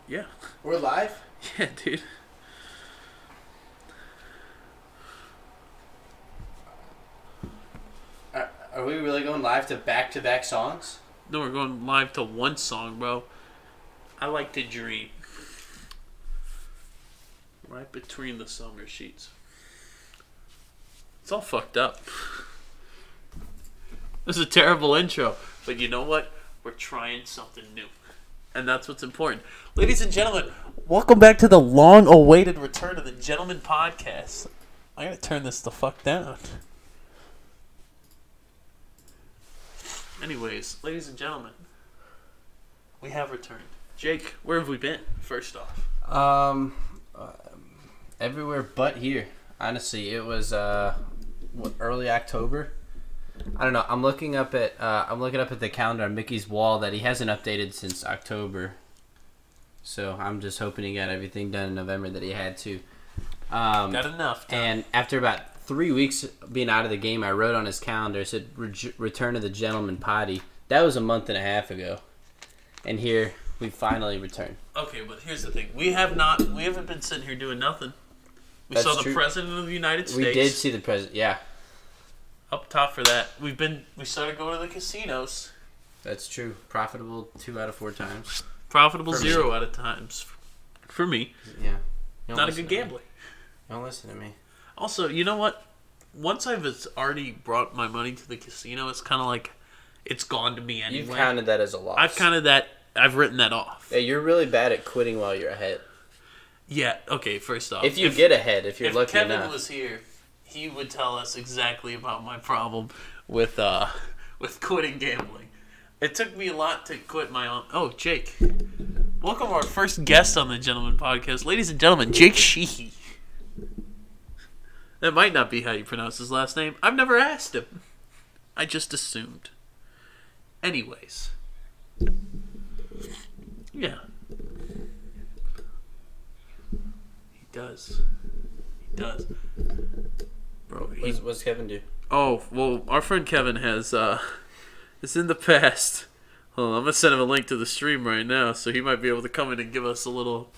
Yeah. We're live? Yeah, dude. Are we really going live to back-to-back songs? No, we're going live to one song, bro. I like to dream. Right between the summer sheets. It's all fucked up. This is a terrible intro. But you know what? We're trying something new. And that's what's important. Ladies and gentlemen, welcome back to the long-awaited return of the Gentleman Podcast. I gotta turn this the fuck down. Anyways, ladies and gentlemen, we have returned. Jake, where have we been, first off? Everywhere but here. Honestly, it was early October. I don't know. I'm looking up at the calendar on Mickey's wall that he hasn't updated since October. So I'm just hoping he got everything done in November that he had to. Got enough time. And after about 3 weeks being out of the game, I wrote on his calendar, it said return to the Gentleman Potty. That was a month and a half ago. And here we finally returned. Okay, but here's the thing. We haven't been sitting here doing nothing. We That's saw the true. President of the United States. We did see the president, yeah. Up top for that. We started going to the casinos. That's true. Profitable 2 out of 4 times. Profitable For 0 me. out of times. For me. Yeah. Not a good gambler. Don't listen to me. Also, you know what? Once I've already brought my money to the casino, it's kind of like it's gone to me anyway. You've counted that as a loss. I've written that off. Yeah, you're really bad at quitting while you're ahead. Yeah, okay, first off. If you get ahead, if you're lucky Kevin enough. If Kevin was here, he would tell us exactly about my problem with quitting gambling. It took me a lot to quit my own... Oh, Jake. Welcome to our first guest on the Gentleman Podcast. Ladies and gentlemen, Jake Sheehy. That might not be how you pronounce his last name. I've never asked him. I just assumed. Anyways. Yeah. He does. Bro, What's Kevin do? Oh, well, our friend Kevin has, it's in the past. Hold on, I'm going to send him a link to the stream right now, so he might be able to come in and give us a little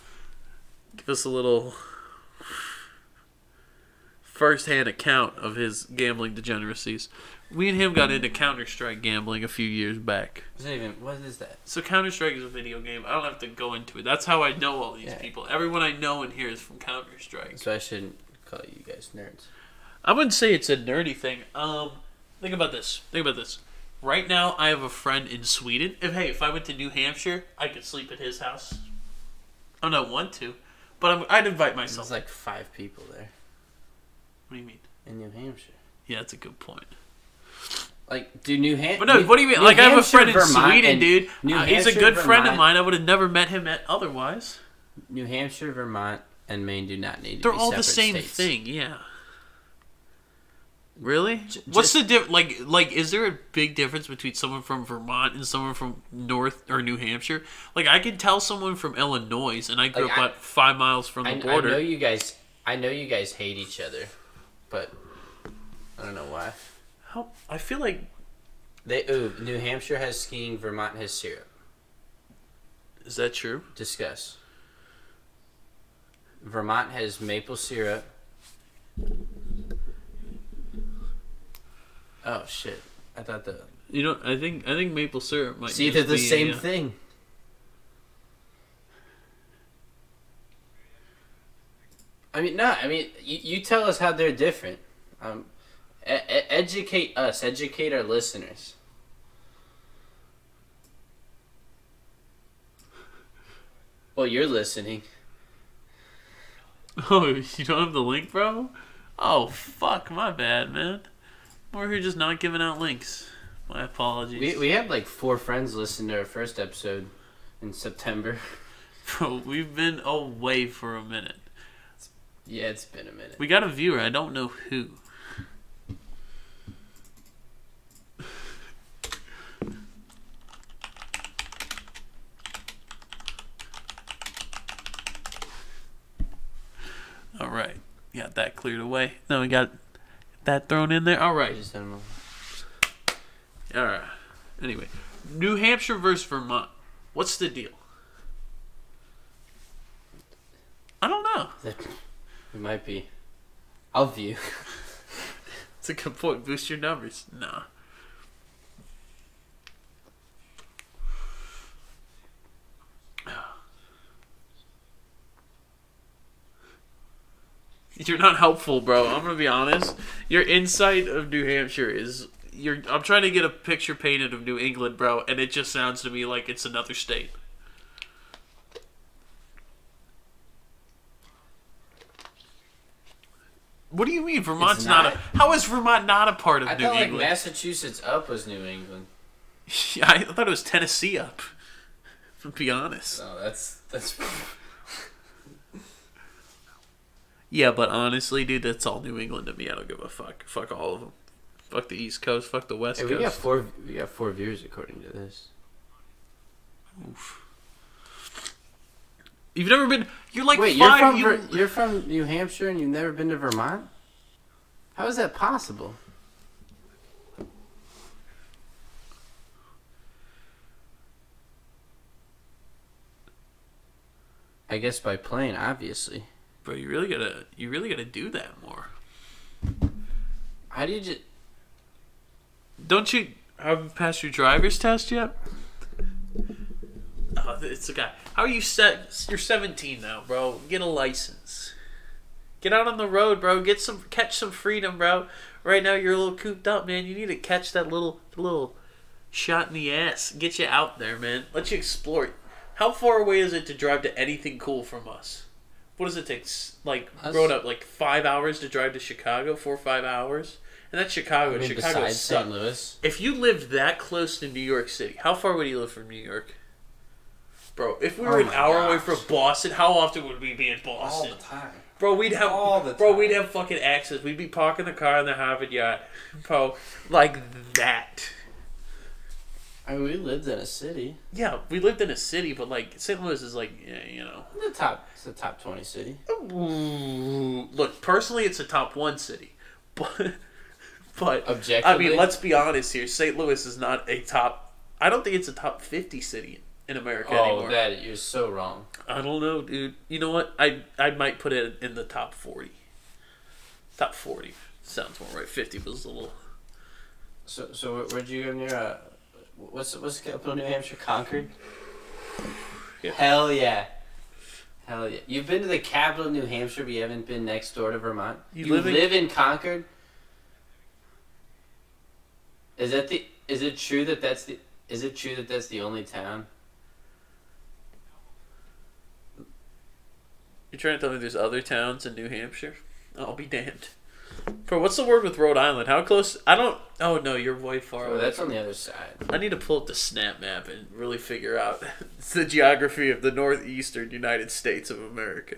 first-hand account of his gambling degeneracies. We and him got into Counter-Strike gambling a few years back. What is that? So Counter-Strike is a video game. I don't have to go into it. That's how I know all these people. Everyone I know in here is from Counter-Strike. So I shouldn't call you guys nerds. I wouldn't say it's a nerdy thing. Think about this. Right now, I have a friend in Sweden. If I went to New Hampshire, I could sleep at his house. I don't want to, but I'd invite myself. There's like 5 people there. What do you mean? In New Hampshire. Yeah, that's a good point. Like, do New Hampshire... But no, what do you mean? Like, I have a friend in Sweden, dude. He's a good friend of mine. I would have never met him otherwise. New Hampshire, Vermont, and Maine do not need to They're be all the separate same states. thing, yeah. Really? What's the difference? Like, is there a big difference between someone from Vermont and someone from North or New Hampshire? Like, I can tell someone from Illinois, and I grew up about 5 miles from the border. I know you guys hate each other, but I don't know why. I feel like New Hampshire has skiing, Vermont has syrup. Is that true? Discuss. Vermont has maple syrup. Oh shit! I thought the... I think maple syrup might. See, they're the same thing. You tell us how they're different. Educate us. Educate our listeners. Well, you're listening. Oh, you don't have the link, bro? Oh, fuck, my bad, man. We're here just not giving out links. My apologies. We had like 4 friends listen to our first episode in September. Bro, we've been away for a minute. Yeah, it's been a minute. We got a viewer. I don't know who. All right. Got that cleared away. Now we got that thrown in there. All right. All right. Anyway, New Hampshire versus Vermont. What's the deal? We might be. I'll view. It's a good point. Boost your numbers. Nah. You're not helpful, bro. I'm gonna be honest. Your insight of New Hampshire is I'm trying to get a picture painted of New England, bro, and it just sounds to me like it's another state. What do you mean Vermont's not? How is Vermont not a part of New England? I thought like Massachusetts up was New England. Yeah, I thought it was Tennessee up. To be honest. No, that's. Yeah, but honestly, dude, that's all New England to me. I don't give a fuck. Fuck all of them. Fuck the East Coast. Fuck the West Coast. We got four viewers according to this. Oof. You've never been. You're like wait. Five, you're from New Hampshire and you've never been to Vermont? How is that possible? I guess by plane, obviously. Bro, you really gotta do that more. How do you just? Don't you have passed your driver's test yet? Oh, it's a guy. How are you set? You're 17 now, bro. Get a license. Get out on the road, bro. Catch some freedom, bro. Right now you're a little cooped up, man. You need to catch that little shot in the ass. Get you out there, man. Let you explore. How far away is it to drive to anything cool from us? What does it take? Like, growing up, like 5 hours to drive to Chicago? 4 or 5 hours? And that's Chicago. And Chicago besides St. Louis. If you lived that close to New York City, how far would you live from New York? Bro, if we were an hour away from Boston, how often would we be in Boston? All the time. Bro, we'd have fucking access. We'd be parking the car in the Harvard yacht. Bro, like that. I mean, we lived in a city. Yeah, we lived in a city, but like St. Louis is like, yeah, you know. It's the top 20 city. Ooh. Look, personally, it's a top 1 city, but objectively, I mean, let's be honest here. St. Louis is not a top. I don't think it's a top 50 city in America anymore. Oh, that you're so wrong. I don't know, dude. You know what? I might put it in the top 40. Top 40 sounds more right. 50 was a little. So where'd you go near? What's the capital of New Hampshire? Concord? Yeah. Hell yeah. Hell yeah. You've been to the capital of New Hampshire, but you haven't been next door to Vermont? You live in Concord? Is it true that that's the only town? You're trying to tell me there's other towns in New Hampshire? I'll be damned. Bro, what's the word with Rhode Island? How close? Oh, no, you're way far away. That's on the other side. I need to pull up the snap map and really figure out the geography of the northeastern United States of America.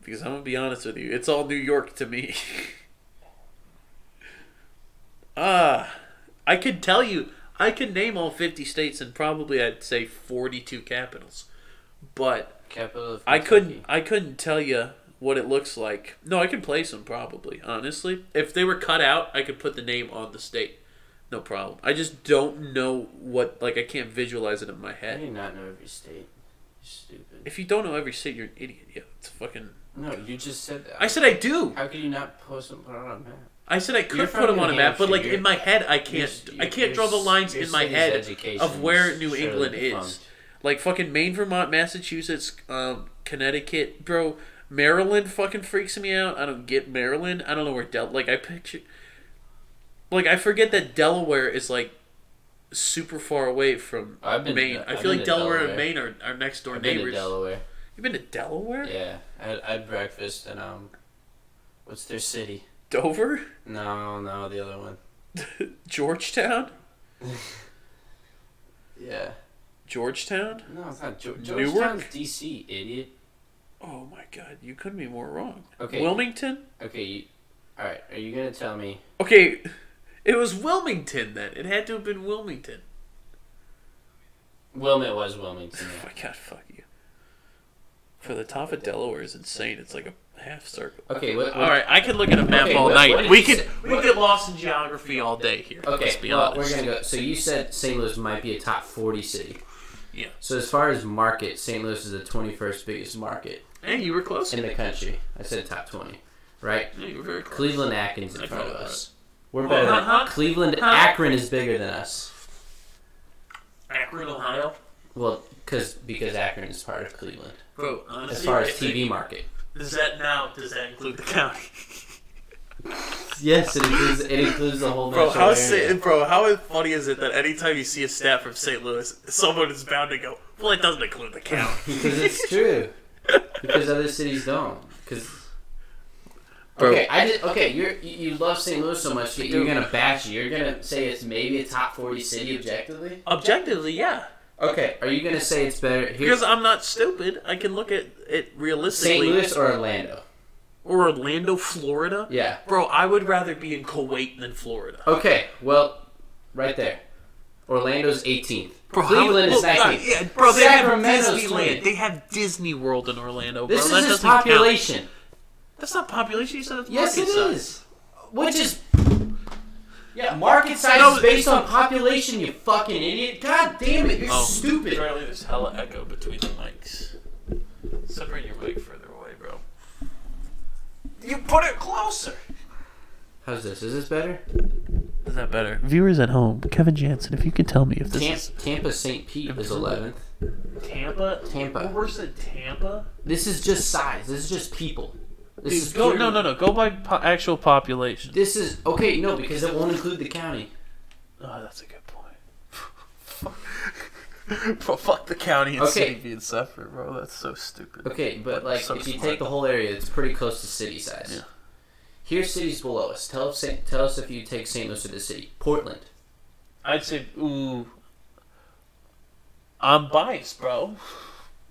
Because I'm going to be honest with you, it's all New York to me. I could tell you, I could name all 50 states and probably I'd say 42 capitals. But capital of I couldn't tell you what it looks like. No, I can place them probably, honestly. If they were cut out, I could put the name on the state. No problem. I just don't know what, like, I can't visualize it in my head. How do you not know every state? You're stupid. If you don't know every state, you're an idiot. Yeah, it's fucking... No, you just said that. I said I do. How could you not put them on a map? I said I could put them on a map, but, like, in my head, I can't. I can't draw the lines in my head of where New England is. Like, fucking Maine, Vermont, Massachusetts, Connecticut, bro... Maryland fucking freaks me out. I don't get Maryland. I don't know where I forget that Delaware is like super far away from Maine. I feel like Delaware and Maine are next door neighbors. Been to Delaware. You've been to Delaware? Yeah, I had breakfast and what's their city? Dover? No, the other one. Georgetown? Yeah. Georgetown? No, it's not Georgetown's DC, idiot. Oh my god, you couldn't be more wrong. Okay. Wilmington? Okay, alright, are you gonna tell me? Okay, it was Wilmington then. It had to have been Wilmington. It was Wilmington. Oh my god, fuck you. For the top of Delaware is insane. It's like a half circle. Okay, alright, I could look at a map all night. We could get lost in geography all day here. Okay, let's be honest. We're gonna go. So you said St. Louis might be a top 40 city. Yeah. So as far as market, St. Louis is the 21st biggest market. Hey, you were close. in the country. I said top 20, right? Yeah, you were very close. Cleveland, Akron's in I front of call it us. We're better than Cleveland. Akron is bigger than us. Akron, Ohio. Well, because Akron is part of Cleveland. Bro, honestly, As far as TV market. does that include the county? Yes, it includes the whole Bro, metro area. how funny is it that anytime you see a stat from St. Louis, someone is bound to go, well, it doesn't include the county. Because it's true. Because other cities don't. Because Bro. you love St. Louis so much that you're gonna bash it. You're gonna say it's maybe a top 40 city objectively. Objectively, yeah. Okay, are you gonna say it's better? Because I'm not stupid. I can look at it realistically. St. Louis or Orlando? Or Orlando, Florida? Yeah. Bro, I would rather be in Kuwait than Florida. Okay, well, right there. Orlando's 18th. Bro, Cleveland is 19th. Yeah, bro, they Sacramento's have Disneyland. 20th. They have Disney World in Orlando, bro. This That is just doesn't count. population. That's not population. You said it's Yes, market it size. is. Which is... Yeah, market size No, is based on population, you fucking idiot. God damn it, you're Oh, stupid. Apparently there's hella echo between the mics. Separate your mic further away, bro. You put it closer. How's this? Is this better? Is that better? Viewers at home, Kevin Jansen, if you could tell me if this is Tampa St. Pete is 11th. Tampa. Tampa. We're worse than Tampa. This is just size. This is just people. This is Go, pure- no. Go by actual population. This is... Okay, no, because it won't include the county. Oh, that's a good point. Bro, fuck the county and city being separate, bro. That's so stupid. Okay, but like So if you smart. take the whole area, it's pretty close to city size. Yeah. Here's cities below us. Tell us if you take St. Louis or the city. Portland. I'd say, ooh. I'm biased, bro.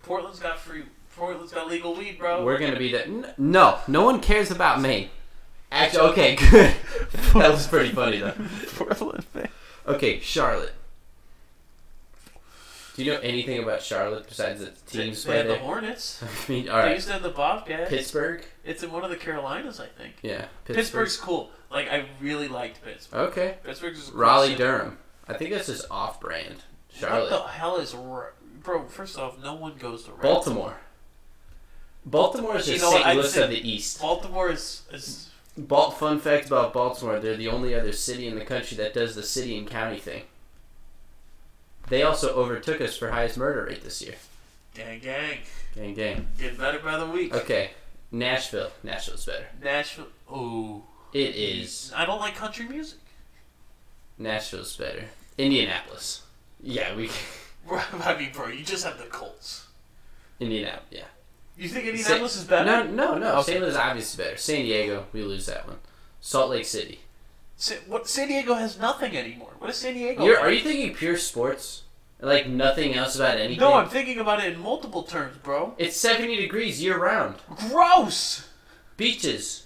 Portland's got legal weed, bro. We're gonna be the no one cares about Maine. Actually, okay, good. That was pretty funny though. Portland, man. Okay, Charlotte. Do you know anything about Charlotte besides the teams They had play the there? Hornets. I mean, all They right. used to have the Bobcats. Pittsburgh. It's in one of the Carolinas, I think. Yeah, Pittsburgh's cool. Like, I really liked Pittsburgh. Okay. Pittsburgh's a cool Raleigh, city. Durham. I think that's just off-brand. Charlotte. What the hell is... Bro, first off, no one goes to Baltimore. Baltimore is You just know what, St. I'd Louis say of the East. Baltimore is Fun fact about Baltimore, they're the only other city in the country that does the city and county thing. They also overtook us for highest murder rate this year. gang. Gang, gang. Getting better by the week. Okay, Nashville. Nashville's better. Nashville. Ooh. It is. I don't like country music. Nashville's better. Indianapolis. Yeah, we... I mean, bro, you just have the Colts. Indianapolis, yeah. You think Indianapolis is better? No. Okay. St. Louis is obviously better. San Diego, we lose that one. Salt Lake City. San Diego has nothing anymore. What is San Diego? Are you thinking pure sports? Like nothing else about anything? No, I'm thinking about it in multiple terms, bro. It's 70 degrees year-round. Gross! Beaches.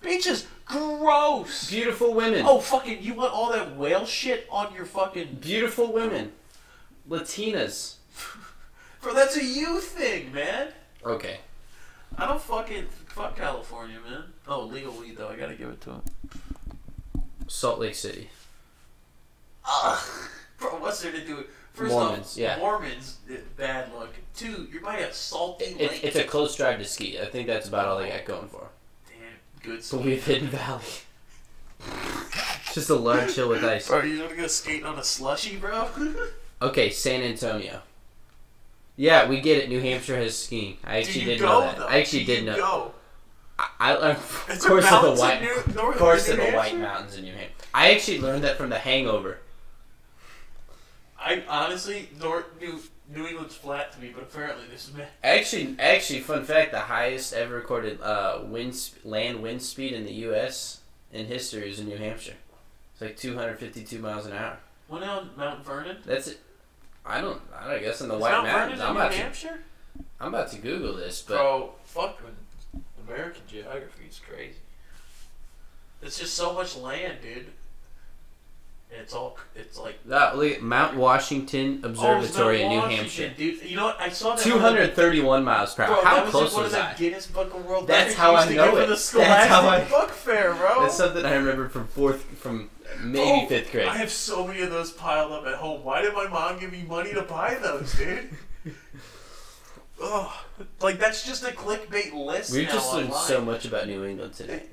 Beaches, gross! Beautiful women. Oh, fucking, you want all that whale shit on your fucking... Beautiful women. Latinas. Bro, that's a you thing, man. Okay. I don't fucking... Fuck California, man. Oh, legal weed, though. I gotta give it to him. Salt Lake City. Ugh. Bro, what's there to do? First Mormons, off, yeah. Mormons, bad luck. Two, you might have salty lake. It's a close drive to ski. I think that's about all they got going for. Damn, good But ski. we have Hidden Valley. Just a large hill with ice. Bro, you want to go skating on a slushy, bro? Okay, San Antonio. Yeah, we get it. New Hampshire has skiing. I actually didn't know that. I actually did know. Go? I learned, of Is course, there of the mountains white, in of course, New of the White Hampshire? Mountains in New Hampshire. I actually learned that from The Hangover. I honestly, New England's flat to me, but apparently this is me. Actually, fun fact: the highest ever recorded land wind speed in the U.S. in history is in New Hampshire. It's like 252 miles an hour. What on Mount Vernon? That's it. I don't guess in the Is White Mount Mountains. Vernon in New Hampshire? I'm about to Google this, but Bro, fuck American geography is crazy. It's just so much land, dude. And it's like look at Mount Washington Observatory in New Hampshire. Dude. You know what? I saw that 231 miles per hour. Bro, How that was close in one was of that? the Guinness Book of World That's Records how I used to know give it. For the That's how Scholastic Book Fair, bro. That's something I remember from maybe fifth grade. I have so many of those piled up at home. Why did my mom give me money to buy those, dude? Oh, like that's just a clickbait list. We now just learned online. so much about New England today.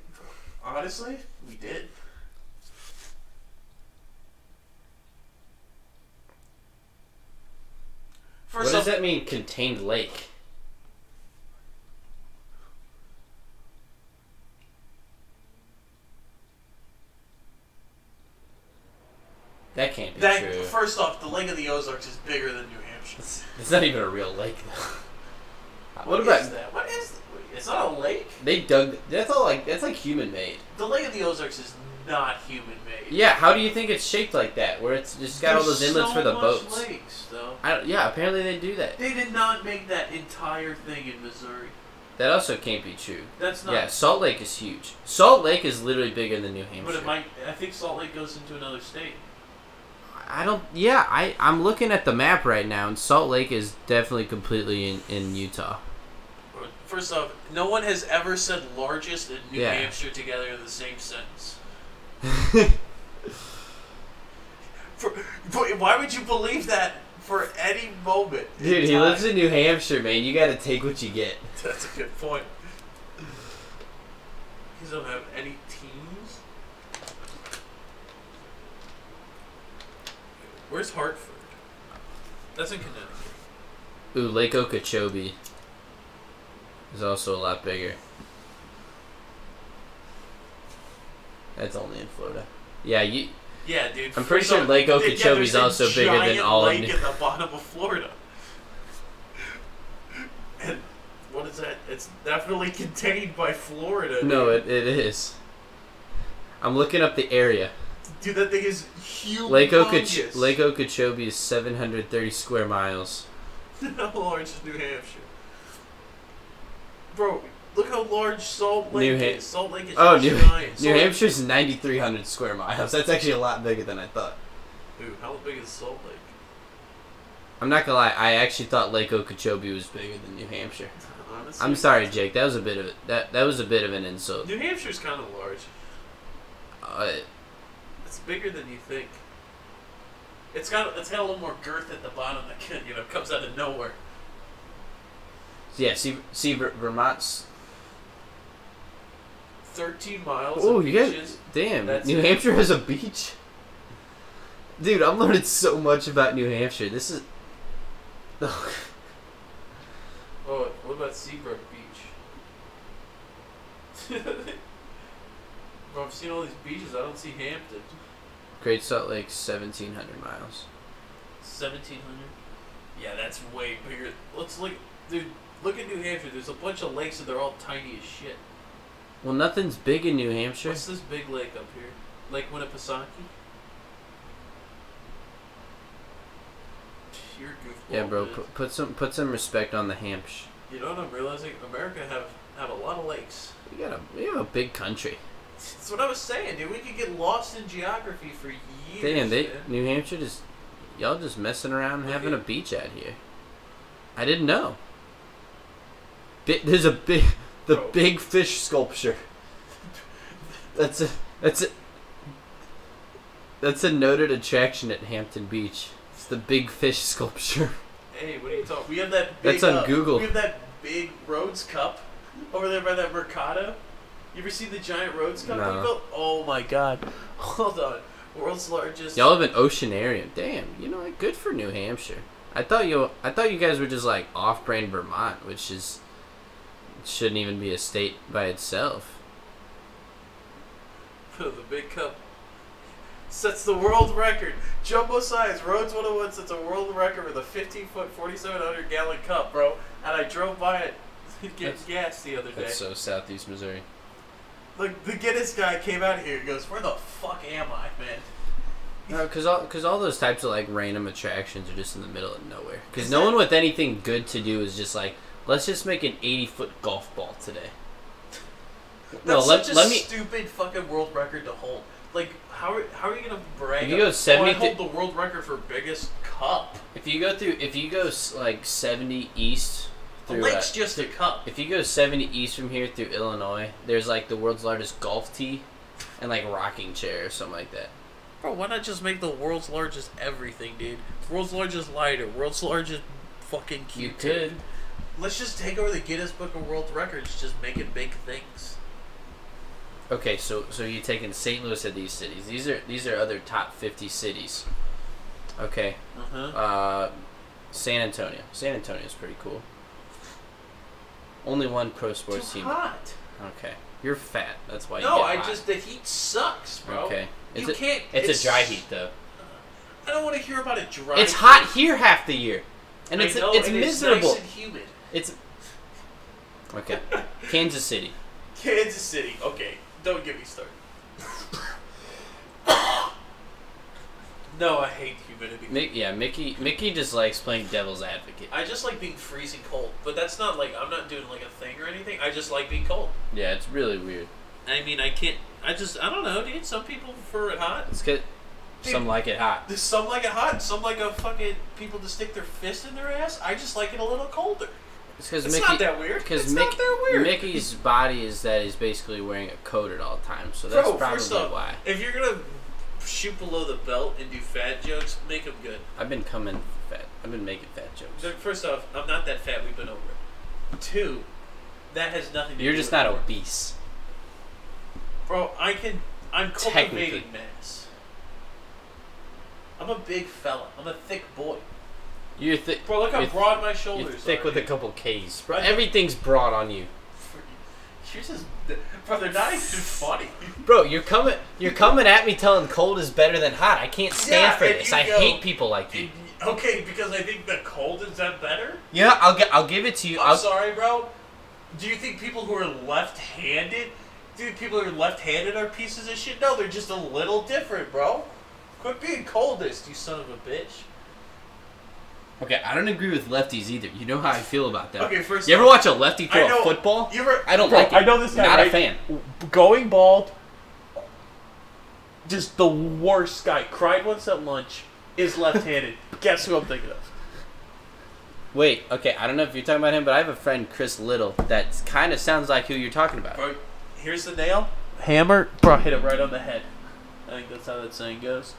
Honestly, we did. What First does off, that mean, contained lake? That can't be true. First off, the Lake of the Ozarks is bigger than New Hampshire. It's not even a real lake, though. What Is about that? What is? It's not a lake. they dug? That's like human made. The Lake of the Ozarks is not human made. Yeah, how do you think it's shaped like that? Where it's just got all those inlets so for the much boats? Lakes, though. Yeah, apparently they do that. They did not make that entire thing in Missouri. That also can't be true. That's not. Yeah, Salt Lake is huge. Salt Lake is literally bigger than New Hampshire. But it might. I think Salt Lake goes into another state. I don't. Yeah, I'm looking at the map right now, and Salt Lake is definitely completely in Utah. First off, no one has ever said largest and New Yeah. Hampshire together in the same sentence. Why would you believe that for any moment? in Dude, he time? lives in New Hampshire, man. You got to take what you get. That's a good point. He doesn't have any teams. Where's Hartford? That's in Connecticut. Ooh, Lake Okeechobee is also a lot bigger. That's only in Florida. Yeah, Yeah, dude. I'm pretty sure Lake Okeechobee is also bigger than all of lake New. in the bottom of Florida. And what is that? It's definitely contained by Florida. No, dude. it is. I'm looking up the area. Dude, that thing is huge. Lake Okeechobee is 730 square miles. How large is New Hampshire? Bro, look how large Salt Lake is. Salt Lake is giant. New Hampshire's 9,300 square miles. That's actually a lot bigger than I thought. Dude, how big is Salt Lake? I'm not gonna lie. I actually thought Lake Okeechobee was bigger than New Hampshire. Honestly, I'm sorry, Jake. That was a bit of that was a bit of an insult. New Hampshire's kind of large. It's bigger than you think. It's got a little more girth at the bottom that comes out of nowhere. Yeah. See, Vermont's. 13 miles Oh, of you guys. beaches. Damn. That's New it. Hampshire has a beach. Dude, I'm learning so much about New Hampshire. This is. Oh, what about Seabrook Beach? Bro, I've seen all these beaches. I don't see Hampton. Great Salt Lake, 1,700 miles. 1,700? Yeah, that's way bigger. Let's look, dude. Look at New Hampshire. There's a bunch of lakes and they're all tiny as shit. Well, nothing's big in New Hampshire. What's this big lake up here? Lake Winnipesaukee? You're a goofball. Yeah, bro. man. Put some respect on the Hampsh. You know what I'm realizing? America have a lot of lakes. We have a big country. That's what I was saying, dude. We could get lost in geography for years. Damn, man. New Hampshire y'all just messing around Look having at- a beach out here. I didn't know. There's the Bro. big fish sculpture. That's a noted attraction at Hampton Beach. It's the big fish sculpture. Hey, what are you talking? We have that big. That's on Google. We have that big Rhodes Cup over there by that Mercado. You ever seen the giant Rhodes Cup No. they built? Oh my God! Hold on, world's largest. Y'all have an oceanarium. Damn, you know what? Good for New Hampshire. I thought you guys were just like off-brand Vermont, which shouldn't even be a state by itself. The big cup sets the world record. Jumbo size Rhodes 101 sets a world record with a 15-foot, 4,700 gallon cup, bro. And I drove by it getting gas the other day. That's so Southeast Missouri. Like the Guinness guy came out here and goes, "Where the fuck am I, man?" No, cause all those types of like random attractions are just in the middle of nowhere. Cause Is no that- one with anything good to do is just like, let's just make an 80-foot golf ball today. That's let such a me. stupid fucking world record to hold. Like, how are you gonna brag? If you go up, 70 I hold the world record for biggest cup. If you go like 70 east The through, lake's just a cup. if you go 70 east from here through Illinois, there's like the world's largest golf tee, and like rocking chair or something like that. Bro, why not just make the world's largest everything, dude? World's largest lighter, world's largest fucking You Q-tip. could. let's just take over the Guinness Book of World Records, just making big things. Okay, so you're taking St. Louis of these cities. These are other top 50 cities. Okay. San Antonio. San Antonio's pretty cool. Only one pro sports team. Hot. Okay. You're fat. That's why you No, get hot. the heat sucks, bro. Okay. Can't. It's a dry heat though. I don't want to hear about a dry. It's hot here half the year, and it's miserable. miserable. It's nice and humid. It's okay. Kansas City. Kansas City. Okay, don't get me started. No, I hate humidity. Mickey just likes playing devil's advocate. I just like being freezing cold, but that's not like I'm not doing like a thing or anything. I just like being cold. Yeah, it's really weird. I mean, I can't. I don't know, dude. Some people prefer it hot. It's good. Some like it hot. Some like it hot. Some like a fucking people to stick their fist in their ass. I just like it a little colder. It's not that weird. Because not that weird. Mickey's body is that he's basically wearing a coat at all times, so that's probably why. If you're gonna shoot below the belt and do fat jokes, make them good. I've been coming fat. I've been making fat jokes. First off, I'm not that fat. We've been over it. 2, that has nothing to do with You're just not work. obese. Bro, I'm cultivating mass. I'm a big fella. I'm a thick boy. You're thick. Bro, look how broad my shoulders are. You're thick with dude. a couple K's. Bro, everything's broad on you. You're just, bro, they're not even funny. Bro, you're coming at me telling cold is better than hot. I can't stand for this. I hate people like you. Okay, because I think the cold is that better? Yeah, I'll give it to you. I'm sorry, bro. Do you think people who are left-handed, are pieces of shit? No, they're just a little different, bro. Quit being coldest, you son of a bitch. Okay, I don't agree with lefties either. You know how I feel about that. Okay, first you ever watch a lefty throw a football? I don't like it. I know this guy, Not right? a fan. Going bald, just the worst guy. Cried once at lunch, is left-handed. Guess who I'm thinking of? Wait, okay, I don't know if you're talking about him, but I have a friend, Chris Little, that kind of sounds like who you're talking about. Bro, here's the nail. Hammer, bro, hit it right on the head. I think that's how that saying goes.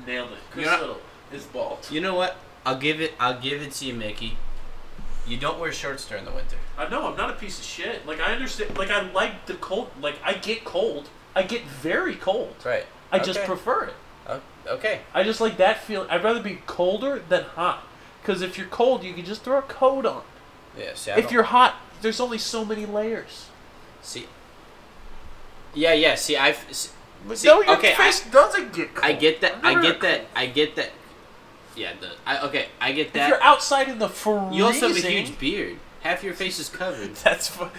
Nailed it. Chris Little is bald. You know what? I'll give it to you, Mickey. You don't wear shorts during the winter. I know, I'm not a piece of shit. Like, I understand. Like, I like the cold. Like, I get cold. I get very cold. Right. I just prefer it. Okay. I just like that feeling. I'd rather be colder than hot. Because if you're cold, you can just throw a coat on. Yeah, see, if you're hot, there's only so many layers. See. Yeah, see, your face doesn't get cold. I get that. I get that. Yeah, I get that. If you're outside in the freezing... You also have a huge beard. Half your face is covered. That's fun.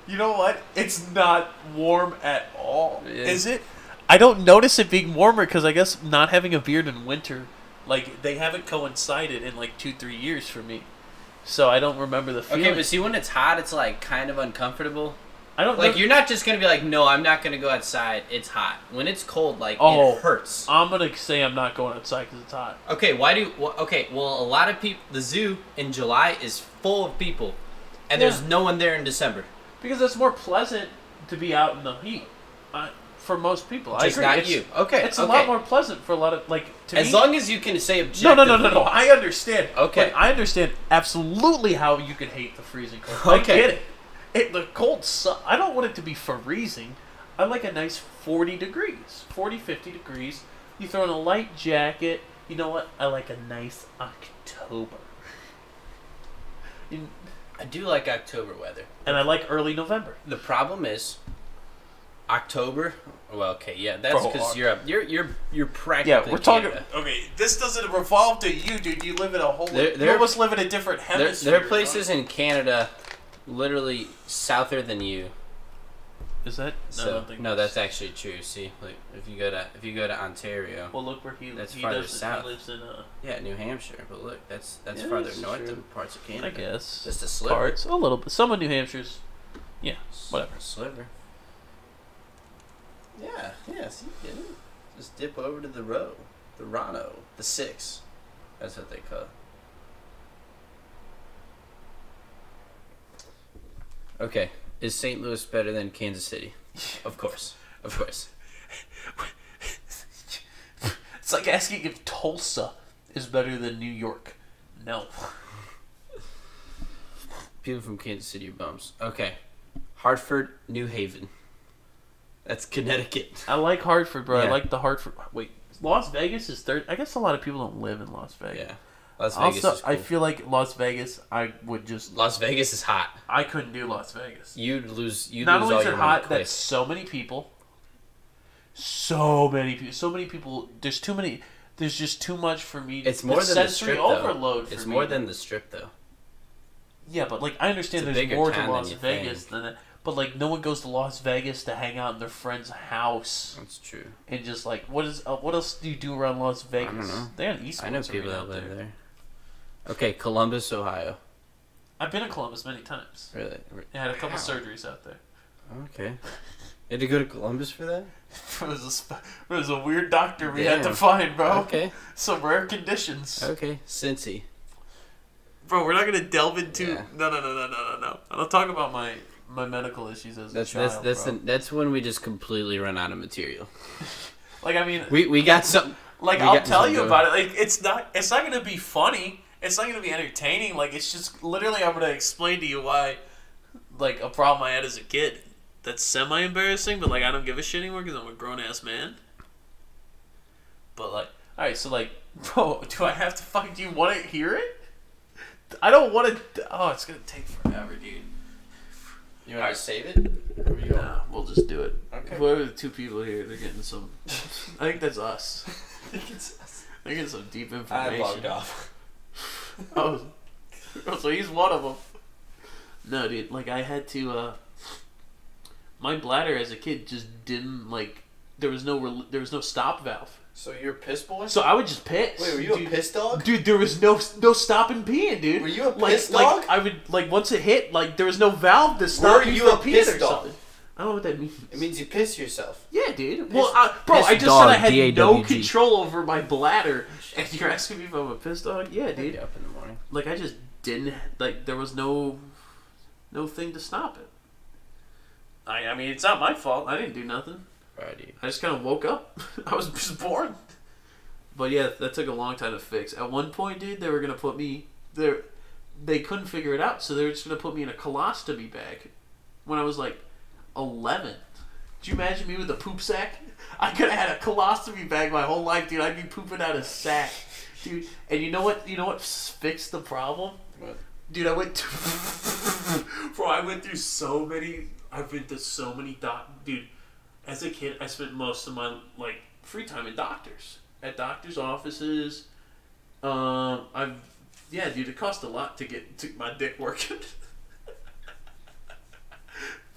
You know what? It's not warm at all. Yeah. Is it? I don't notice it being warmer because I guess not having a beard in winter, like, they haven't coincided in like 2-3 years for me. So I don't remember the feeling. Okay, but see, when it's hot, it's like kind of uncomfortable. I don't like. You're not just gonna be like, no, I'm not gonna go outside. It's hot. When it's cold, like it hurts. I'm gonna say I'm not going outside because it's hot. Okay, well, a lot of people. The zoo in July is full of people, and there's no one there in December. Because it's more pleasant to be out in the heat. For most people, just I agree. Not you. Okay, it's a lot more pleasant for a lot of as long as you can say objectively. No. I understand. Okay, like, I understand absolutely how you could hate the freezing cold. Okay. I get it. The cold I don't want it to be freezing. I like a nice 40 degrees, 40, 50 degrees. You throw in a light jacket. You know what? I like a nice October. I do like October weather, and I like early November. The problem is October. Well, okay, yeah, that's because you're practically. Yeah, we're talking. Okay, this doesn't revolve to you, dude. You live in a whole. You almost live in a different hemisphere. There are places in Canada, literally souther than you. Is that? No, I don't think that's actually true. See, like if you go to Ontario. Well, look where he lives. That's farther south. He lives in New Hampshire. But look, that's farther north than parts of Canada. I guess. Just a sliver. Parts, a little bit. Some of New Hampshire's. Yeah, whatever. Sliver. Yeah. See, just dip over to the Rano, the 6. That's what they call it. Okay, is St. Louis better than Kansas City? Of course. It's like asking if Tulsa is better than New York. No. People from Kansas City are bums. Okay. Hartford, New Haven. That's Connecticut. I like Hartford, bro. Yeah. I like the Hartford. Wait, Las Vegas is third. I guess a lot of people don't live in Las Vegas. Yeah. Las Vegas Also, is cool. I feel like Las Vegas, I would just. Las Vegas is hot. I couldn't do Las Vegas. You'd lose. You'd Not lose only all is it your money hot, quick. that's so many people. So many people. So many people. There's too many. There's just too much for me. It's more than the sensory strip, overload. though. For It's me. more than the strip, though. Yeah, but like I understand It's a there's bigger more to town than Las you Vegas think. than that. But like no one goes to Las Vegas to hang out in their friend's house That's true. and just like what else do you do around Las Vegas? don't know. They have East. I know people that live there. Okay, Columbus, Ohio. I've been to Columbus many times. Really? I had a couple How? surgeries out there. Okay. You had to go to Columbus for that? It was a weird doctor we had to Damn. find, bro. Okay. Some rare conditions. Okay. Cincy. Bro, we're not gonna delve into Yeah. No. I'll talk about my medical issues as a child, bro. That's when we just completely run out of material. Like I mean, We got something. like we I'll got tell some you good- about it. Like it's not gonna be funny. It's not gonna be entertaining. Like it's just literally I'm gonna explain to you why, like a problem I had as a kid. That's semi embarrassing, but like I don't give a shit anymore because I'm a grown ass man. But like, all right, so like, bro, do I have to fucking? Do you want to hear it? I don't want to. Oh, it's gonna take forever, dude. You want to save it? Nah, we'll just do it. Okay. Whoever the two people here, they're getting some. I think that's us. They're getting some deep information. off. Oh, so he's one of them. No, dude. Like I had to. My bladder as a kid just didn't like. There was no stop valve. So you're a piss boy? So I would just piss. Wait, were you dude. a piss dog? Dude, there was no stopping peeing, dude. Were you a like, piss dog? Like I would like once it hit, like there was no valve to stop Were you you from a peeing piss or dog? something. I don't know what that means. It means you piss yourself. Yeah, dude. Piss- Well, bro, piss I just dog, said I had no DAWG. control over my bladder, and you're asking me if I'm a piss dog? Yeah, I'd dude. be up in the morning. Like I just didn't like. There was no thing to stop it. I mean, it's not my fault. I didn't do nothing. Right. I just kind of woke up. I was just born. But yeah, that took a long time to fix. At one point, dude, they were gonna put me there. They couldn't figure it out, so they were just gonna put me in a colostomy bag. When I was like 11. Could you imagine me with a poop sack? I could have had a colostomy bag my whole life, dude. I'd be pooping out a sack, dude. And you know what? You know what fixed the problem? What? Dude, I went to bro. I went through so many. I've been to so many dude. As a kid, I spent most of my like free time at doctors' offices. Dude, it cost a lot to get my dick working.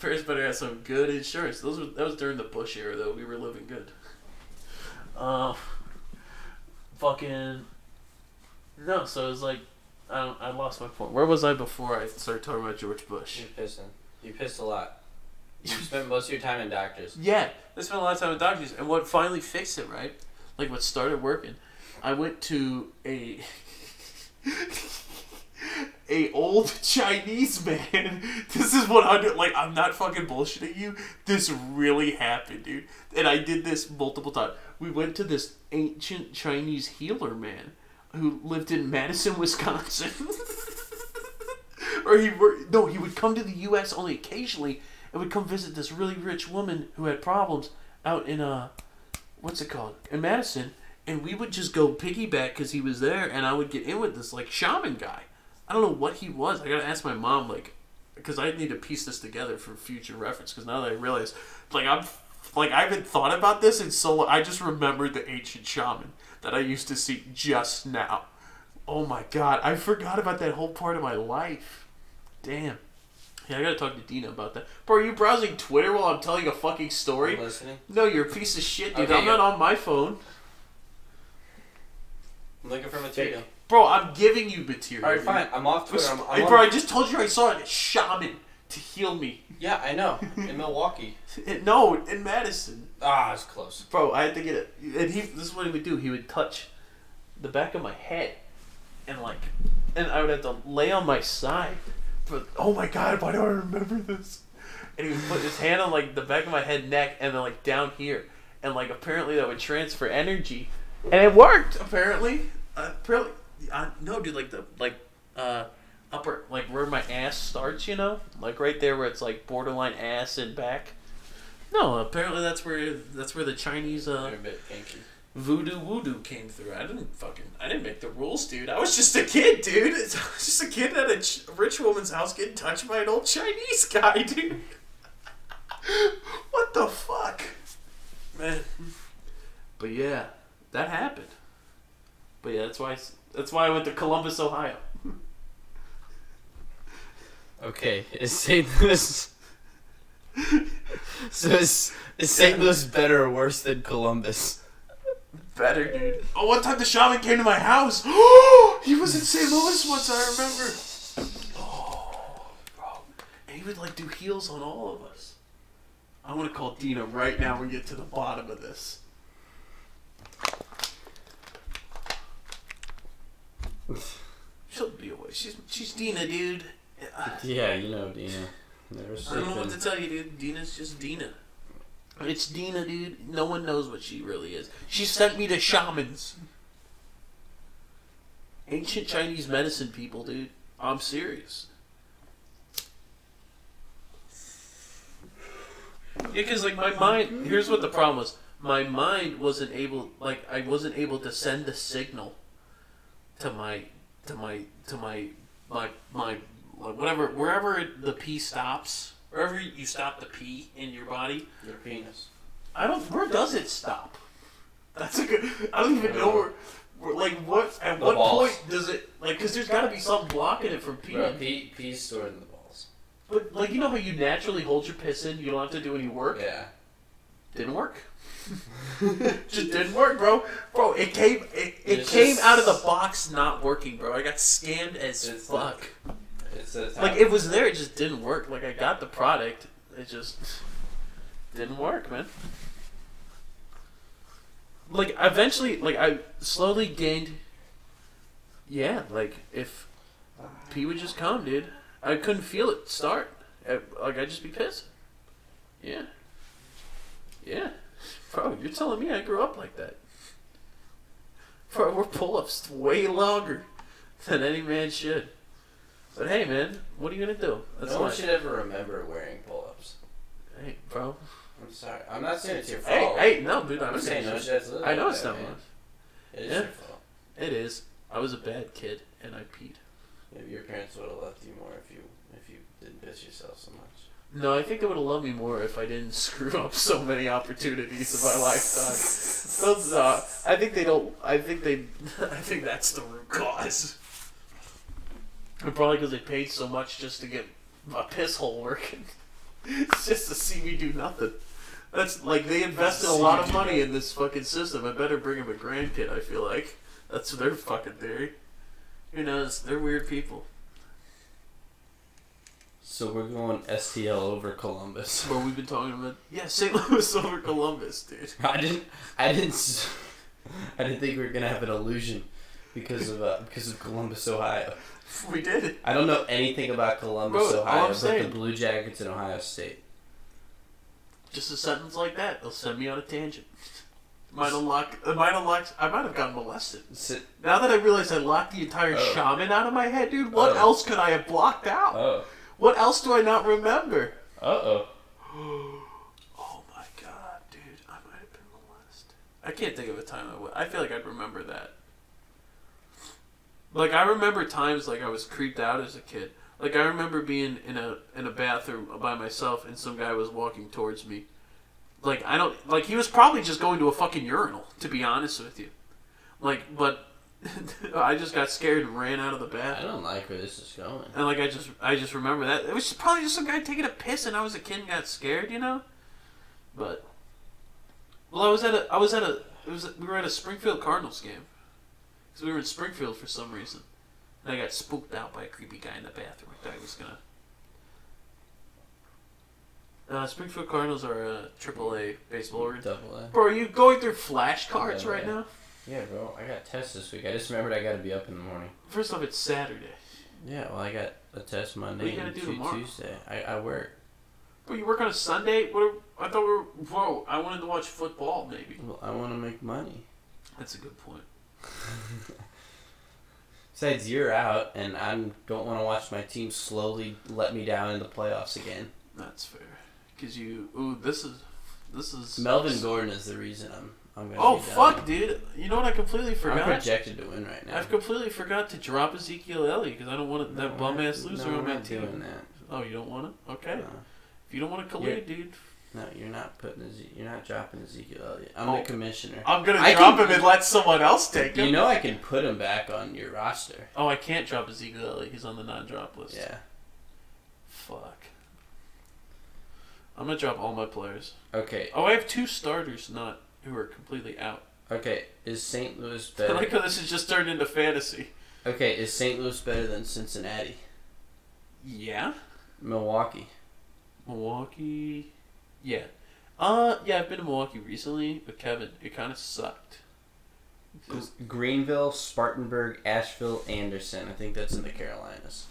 Parents better have some good insurance. That was during the Bush era, though. We were living good. Fucking no. So it was like I lost my point. Where was I before I started talking about George Bush? You're pissing. You pissed a lot. You spent most of your time in doctors. Yeah, I spent a lot of time with doctors, and what finally fixed it, right? Like what started working, I went to a old Chinese man. This is 100. Like I'm not fucking bullshitting you. This really happened, dude. And I did this multiple times. We went to this ancient Chinese healer man who lived in Madison, Wisconsin. Or he would come to the U.S. only occasionally and would come visit this really rich woman who had problems out in what's it called, in Madison, and we would just go piggyback because he was there, and I would get in with this like shaman guy. I don't know what he was. I gotta ask my mom, like, because I need to piece this together for future reference. Because now that I realize, like, I haven't thought about this, and so I just remembered the ancient shaman that I used to see just now. Oh my god, I forgot about that whole part of my life. Damn. Yeah, I gotta talk to Dina about that. Bro, are you browsing Twitter while I'm telling a fucking story? I'm listening. No, you're a piece of shit, dude. Okay, I'm not on my phone. I'm looking for material. Bro, I'm giving you material. Alright, fine. I'm off Twitter. Hey, bro, I just told you I saw a shaman to heal me. Yeah, I know. In Milwaukee. No, in Madison. Ah, it's close. Bro, I had to get it. And this is what he would do. He would touch the back of my head. And I would have to lay on my side. But, oh my god, why do I remember this? And he would put his hand on, like, the back of my head, neck, and then, like, down here. And, like, apparently that would transfer energy. And it worked, apparently. No, dude, upper, like where my ass starts, you know, like right there where it's like borderline ass and back. No, apparently that's where the Chinese You're a bit kinky. voodoo came through. I didn't make the rules, dude. I was just a kid, dude. I was just a kid at a rich woman's house getting touched by an old Chinese guy, dude. What the fuck, man? But yeah, that happened. But yeah, that's why I went to Columbus, Ohio. Okay, is St. Louis... So is St. Louis better or worse than Columbus? Better, dude. Oh, one time the shaman came to my house. He was in St. Louis once, I remember. Oh, bro. And he would, like, do heals on all of us. I want to call Dina right now and get to the bottom of this. She'll be away. She's Dina, dude. Yeah, you know Dina. Never I don't know what to tell you, dude. Dina's just Dina. It's Dina, dude. No one knows what she really is. She sent me to shamans. Ancient Chinese medicine people, dude. I'm serious. Yeah, because, like, my mind... Here's what the problem was. My mind wasn't able... Like, I wasn't able to send the signal to my whatever, wherever the pee stops, wherever you stop the pee in your body. Your penis. Where does it stop? That's a good, I don't even know like, at what balls. point does it, like, because there's got to be something blocking it from peeing. Bro, pee's stored in the balls. But, like, you know how you naturally hold your piss in, you don't have to do any work? Yeah. Didn't work. Just didn't work, bro. Bro, it came out of the box not working, bro. I got scammed as fuck. Like, it was there, it just didn't work. Like, I got the product, it just didn't work, man. Like, eventually, like, I slowly gained... Yeah, like, if pee would just come, dude. I couldn't feel it start. Like, I'd just be pissed. Yeah. Yeah. Bro, you're telling me I grew up like that. Bro, we're pull-ups way longer than any man should. But hey, man, what are you gonna do? No one should ever remember wearing pull-ups. Hey, bro. I'm sorry. I'm not saying it's your fault. Hey, no, dude. I'm saying no shit. I know it's not mine. It is your fault. It is. I was a bad kid, and I peed. Maybe your parents would have loved you more if you didn't piss yourself so much. No, I think they would have loved me more if I didn't screw up so many opportunities in my lifetime. Those, I think they don't. I think that's the root cause. And probably because they paid so much just to get a piss hole working. It's just to see me do nothing. That's like they invested a lot of money in this fucking system. I better bring him a grandkid. I feel like that's their fucking theory. Who knows? They're weird people. So we're going STL over Columbus. What we've been talking about? Yeah, St. Louis over Columbus, dude. I didn't think we were gonna have an illusion because of Columbus, Ohio. We did it. I don't know anything about Columbus, Bro, Ohio, but saying, the Blue Jackets in Ohio State. Just a sentence like that, they'll send me on a tangent. I might have gotten molested. Now that I realize I locked the entire shaman out of my head, dude, what else could I have blocked out? Oh. What else do I not remember? Uh-oh. Oh my god, dude, I might have been molested. I can't think of a time I would. I feel like I'd remember that. Like, I remember times, like, I was creeped out as a kid. Like, I remember being in a bathroom by myself and some guy was walking towards me. Like, he was probably just going to a fucking urinal, to be honest with you. Like, but I just got scared and ran out of the bathroom. I don't like where this is going. And, like, I just remember that. It was probably just some guy taking a piss and I was a kid and got scared, you know? But, well, we were at a Springfield Cardinals game. Because we were in Springfield for some reason. And I got spooked out by a creepy guy in the bathroom. I thought he was gonna... Springfield Cardinals are a AAA baseball organization. AA. Bro, are you going through flashcards right now? Yeah, bro. I got tests this week. I just remembered I gotta be up in the morning. First off, it's Saturday. Yeah, well, I got a test Monday and Tuesday. I work. Bro, you work on a Sunday? I thought we were... Whoa, I wanted to watch football, maybe. Well, I want to make money. That's a good point. Is Besides, you're out, and I don't want to watch my team slowly let me down in the playoffs again. That's fair. Because you... Ooh, this is... Melvin Gordon is the reason I'm going to Oh, be down. fuck, dude. You know what I completely forgot? I'm projected to win right now. I've completely forgot to drop Ezekiel Elliott because I don't want that bum-ass loser on my team. Doing that. Oh, you don't want it? Okay. No. If you don't want to collude, dude. No, you're not you're not dropping Ezekiel Elliott. I'm the commissioner. I'm going to drop him and let someone else take him. You know I can put him back on your roster. Oh, I can't drop Ezekiel Elliott. He's on the non-drop list. Yeah. Fuck. I'm going to drop all my players. Okay. Oh, I have 2 starters who are completely out. Okay, is St. Louis I better? like how this has just turned into fantasy. Okay, is St. Louis better than Cincinnati? Yeah? Milwaukee. Milwaukee... Yeah. Yeah, I've been to Milwaukee recently, but Kevin, it kind of sucked. Greenville, Spartanburg, Asheville, Anderson. I think that's in the Carolinas.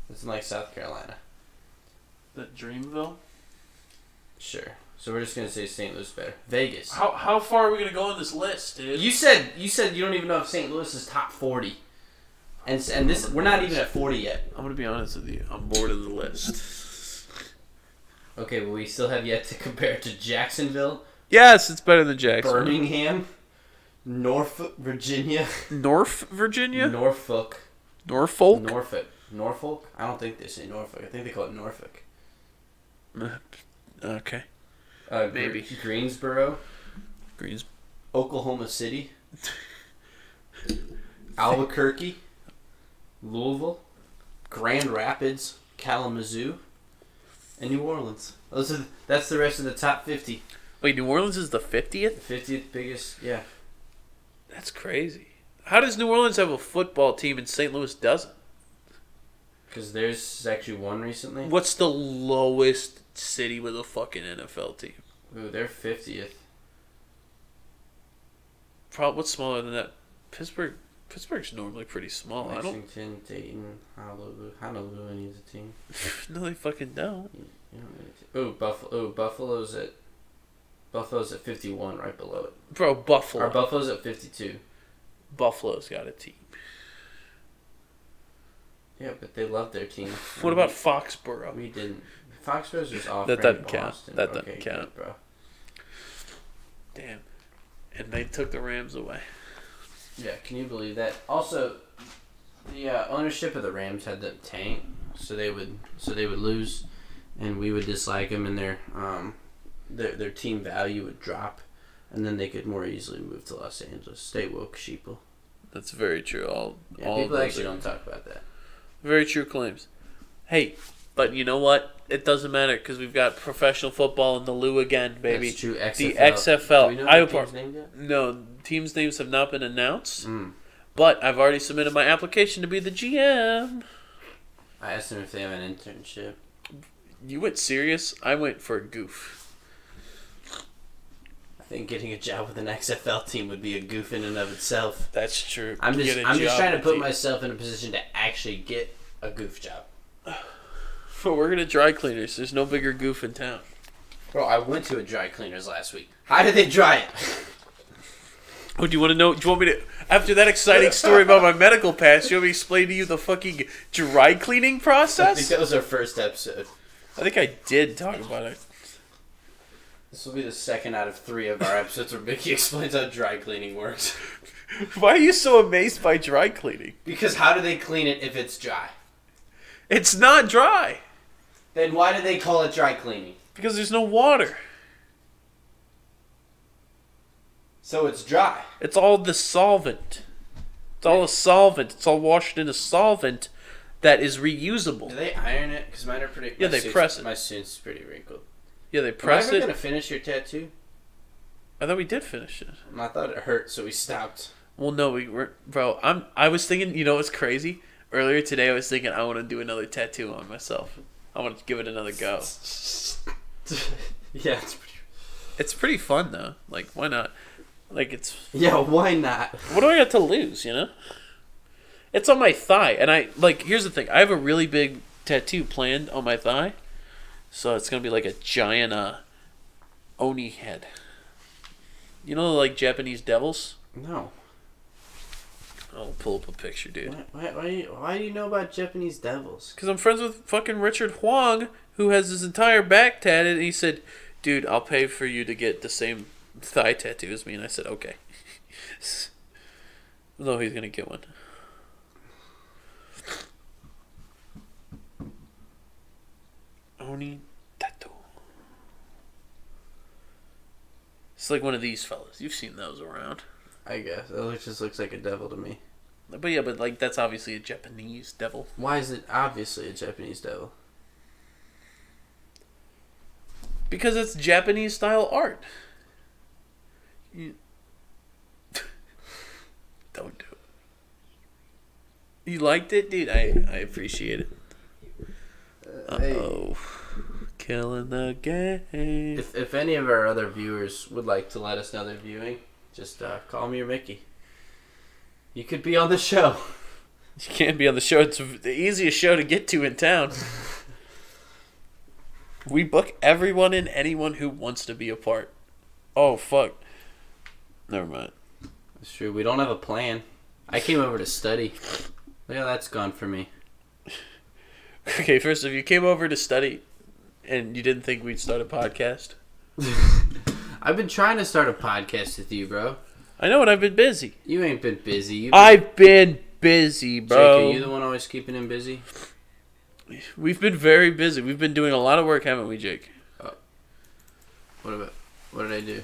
It's in like South Carolina. That Dreamville? Sure. So we're just gonna say St. Louis better. Vegas. How far are we gonna go on this list, dude? You said you don't even know if St. Louis is top 40. And this we're not even at 40 yet. I'm gonna be honest with you. I'm bored of the list. Okay, well we still have yet to compare it to Jacksonville, Yes, it's better than Jackson. Birmingham, Norfolk, Virginia, North Virginia? Norfolk, Norfolk? Norfolk. I don't think they say Norfolk. I think they call it Norfolk. Okay. Maybe Greensboro, Greens. Oklahoma City, Albuquerque, Louisville, Grand Rapids, Kalamazoo, and New Orleans. That's the rest of the top 50. Wait, New Orleans is the 50th? 50th biggest, yeah. That's crazy. How does New Orleans have a football team and St. Louis doesn't? Because there's actually one recently. What's the lowest city with a fucking NFL team? Ooh, they're 50th. What's smaller than that? Pittsburgh. Pittsburgh's normally pretty small. Lexington, Dayton, Honolulu needs a team. No, they fucking don't. You don't need a team. Buffalo's at 51, right below it. Bro, Buffalo. Our Buffalo's at 52. Buffalo's got a team. Yeah, but they love their team. What about Foxborough? We didn't. Foxborough's just off. That doesn't count. Boston. That doesn't count. Good, bro. Damn. And they took the Rams away. Yeah, can you believe that? Also, the ownership of the Rams had them tank, so they would lose, and we would dislike them, and their team value would drop, and then they could more easily move to Los Angeles. Stay woke, sheeple. That's very true. All people actually don't talk about that. Very true claims. Hey, but you know what? It doesn't matter because we've got professional football in the loo again, baby. That's true. XFL. The XFL. Do we know the team's name yet? No, teams' names have not been announced. But I've already submitted my application to be the GM. I asked them if they have an internship. You went serious? I went for a goof. I think getting a job with an XFL team would be a goof in and of itself. That's true. I'm just trying to put myself in a position to actually get a goof job. But we're gonna dry cleaners. There's no bigger goof in town. Bro, I went to a dry cleaners last week. How did they dry it? Oh, do you want to know? Do you want me to? After that exciting story about my medical pass, do you want me to explain to you the fucking dry cleaning I think process? that was our first episode. I think I did talk about it. This will be the second out of 3 of our episodes where Mickey explains how dry cleaning works. Why are you so amazed by dry cleaning? Because how do they clean it if it's dry? It's not dry. Then why do they call it dry cleaning? Because there's no water. So it's dry. It's all the solvent. It's all a solvent. It's all washed in a solvent that is reusable. Do they iron it? Because mine are pretty... Yeah, they press it. My suit's pretty wrinkled. Yeah, they press Am I ever it. going to finish your tattoo? I thought we did finish it. I thought it hurt, so we stopped. Well, no, we weren't. Bro, I was thinking, you know what's crazy? Earlier today, I was thinking I want to do another tattoo on myself. I want to give it another go. Yeah, It's pretty fun, though. Like, why not? Like, it's... Yeah, why not? What do I got to lose, you know? It's on my thigh, and here's the thing. I have a really big tattoo planned on my thigh, so it's going to be like a giant, Oni head. You know, like Japanese devils? No. I'll pull up a picture, dude. Why do you know about Japanese devils? Because I'm friends with fucking Richard Huang, who has his entire back tatted, and he said, dude, I'll pay for you to get the same thigh tattoo as me. And I said, okay. No, he's going to get one. Oni tattoo. It's like one of these fellas. You've seen those around. I guess. It just looks like a devil to me. But yeah, but like that's obviously a Japanese devil. Why is it obviously a Japanese devil? Because it's Japanese style art. You... Don't do it. You liked it, dude? I appreciate it. Uh-oh. Killing the game. If any of our other viewers would like to let us know they're viewing, just call me or Mickey. You could be on the show. You can't be on the show. It's the easiest show to get to in town. We book everyone and anyone who wants to be a part. Oh, fuck. Never mind. That's true. We don't have a plan. I came over to study. Look how that's gone for me. Okay, first, if you came over to study and you didn't think we'd start a podcast. I've been trying to start a podcast with you, bro. I know, and I've been busy. You ain't been busy. I've been busy, bro. Jake, are you the one always keeping him busy? We've been very busy. We've been doing a lot of work, haven't we, Jake? What did I do?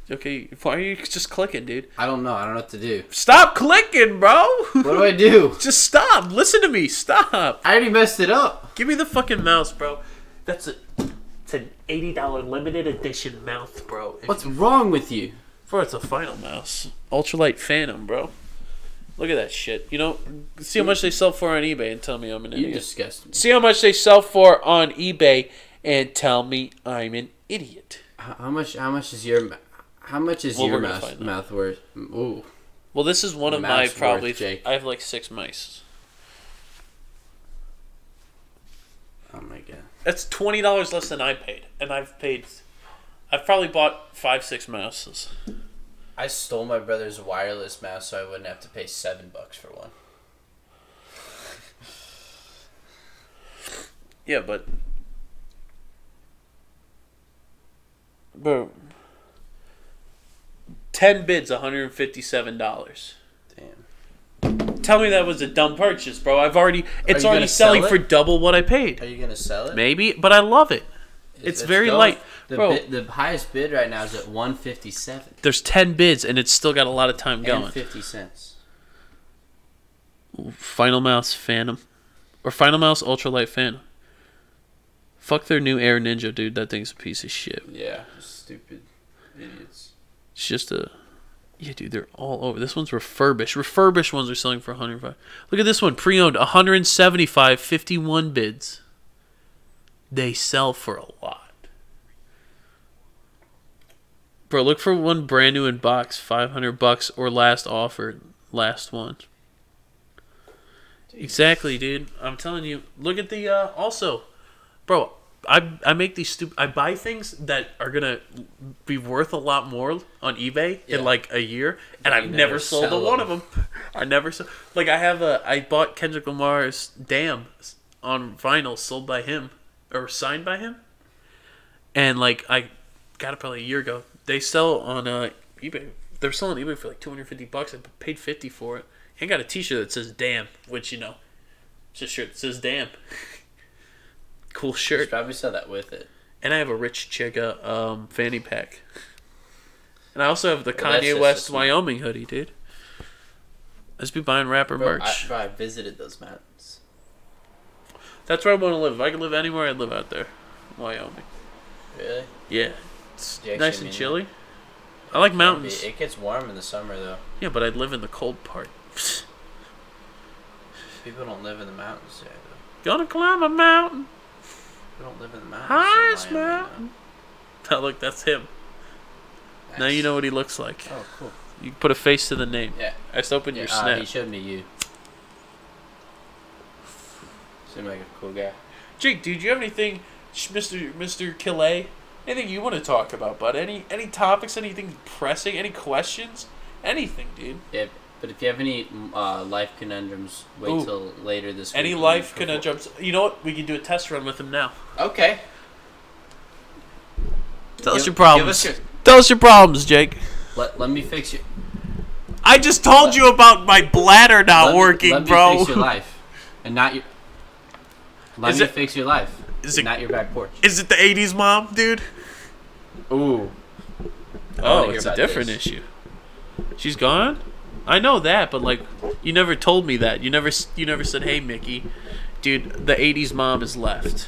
Okay, why are you just clicking, dude? I don't know. I don't know what to do. Stop clicking, bro! What do I do? Just stop. Listen to me. Stop. I already messed it up. Give me the fucking mouse, bro. It's an $80 limited edition mouse, bro. What's wrong with you? Bro, it's a Final mouse. Ultralight Phantom, bro. Look at that shit. You know, see how much they sell for on eBay and tell me I'm an idiot. You disgust me. See how much they sell for on eBay and tell me I'm an idiot. How much is your mouth worth? Ooh. Well, this is one of my Mouse probably. worth, Jake. I have like 6 mice. Oh my god. That's $20 less than I paid, and I've probably bought 5-6 mouses. I stole my brother's wireless mouse so I wouldn't have to pay $7 for one. Yeah, but bro, 10 bids, $157. Damn. Tell me that was a dumb purchase, bro. It's already selling sell for it? double what I paid. Are you gonna sell it? Maybe, but I love it. It's very light. Bro, the highest bid right now is at $157. there's 10 bids, and it's still got a lot of time going. And 50 cents. Final Mouse Phantom. Or Final Mouse Ultralight Phantom. Fuck their new Air Ninja, dude. That thing's a piece of shit. Yeah, stupid idiots. It's just a... Yeah, dude, they're all over. This one's refurbished. Refurbished ones are selling for $105. Look at this one. Pre-owned, $175, 51 bids. They sell for a lot. Bro, look for one brand new in box, $500 or last offer, last one. Exactly, dude. I'm telling you. Look at the also, bro. I make these I buy things that are gonna be worth a lot more on eBay in like a year, and I've never sold a one of them. I never sold. Like I bought Kendrick Lamar's "Damn" on vinyl, sold by him or signed by him, and like I got it probably a year ago. They sell on eBay. They're selling eBay for like $250. I paid $50 for it. I got a T-shirt that says "Damn," which it's a shirt that says "Damn." Cool shirt. You probably sell that with it. And I have a Rich Chigga fanny pack. And I also have the Kanye West Wyoming hoodie, dude. I just be buying rapper merch. I visited those mountains. That's where I want to live. If I could live anywhere, I'd live out there. Wyoming. Really? Yeah. It's nice and chilly. I like mountains. It gets warm in the summer, though. Yeah, but I'd live in the cold part. People don't live in the mountains there, though. Gonna climb a mountain. People don't live in the mountains. Highest mountain. Oh, look, that's him. Nice. Now you know what he looks like. Oh, cool. You put a face to the name. Yeah. I just opened your Snap. He showed me you. Seemed like a cool guy. Jake, dude, you have anything, Mr. Killay? Anything you want to talk about, bud? Any topics? Anything pressing? Any questions? Anything, dude? Yeah. But if you have any life conundrums, wait Ooh. till later this week. Any life conundrums? You know what? We can do a test run with him now. Okay. Tell us your problems. Give us your, Tell us your problems, Jake. let me fix you. I just told you about my bladder not working, let me bro. fix your life, and not your. Let Is me it- fix your life, is and it- not your back porch. Is it the '80s mom, dude? Ooh. Oh, it's a different issue. She's gone? I know that, but like, you never told me that. You never said, "Hey, Mickey, dude, the '80s mom is left."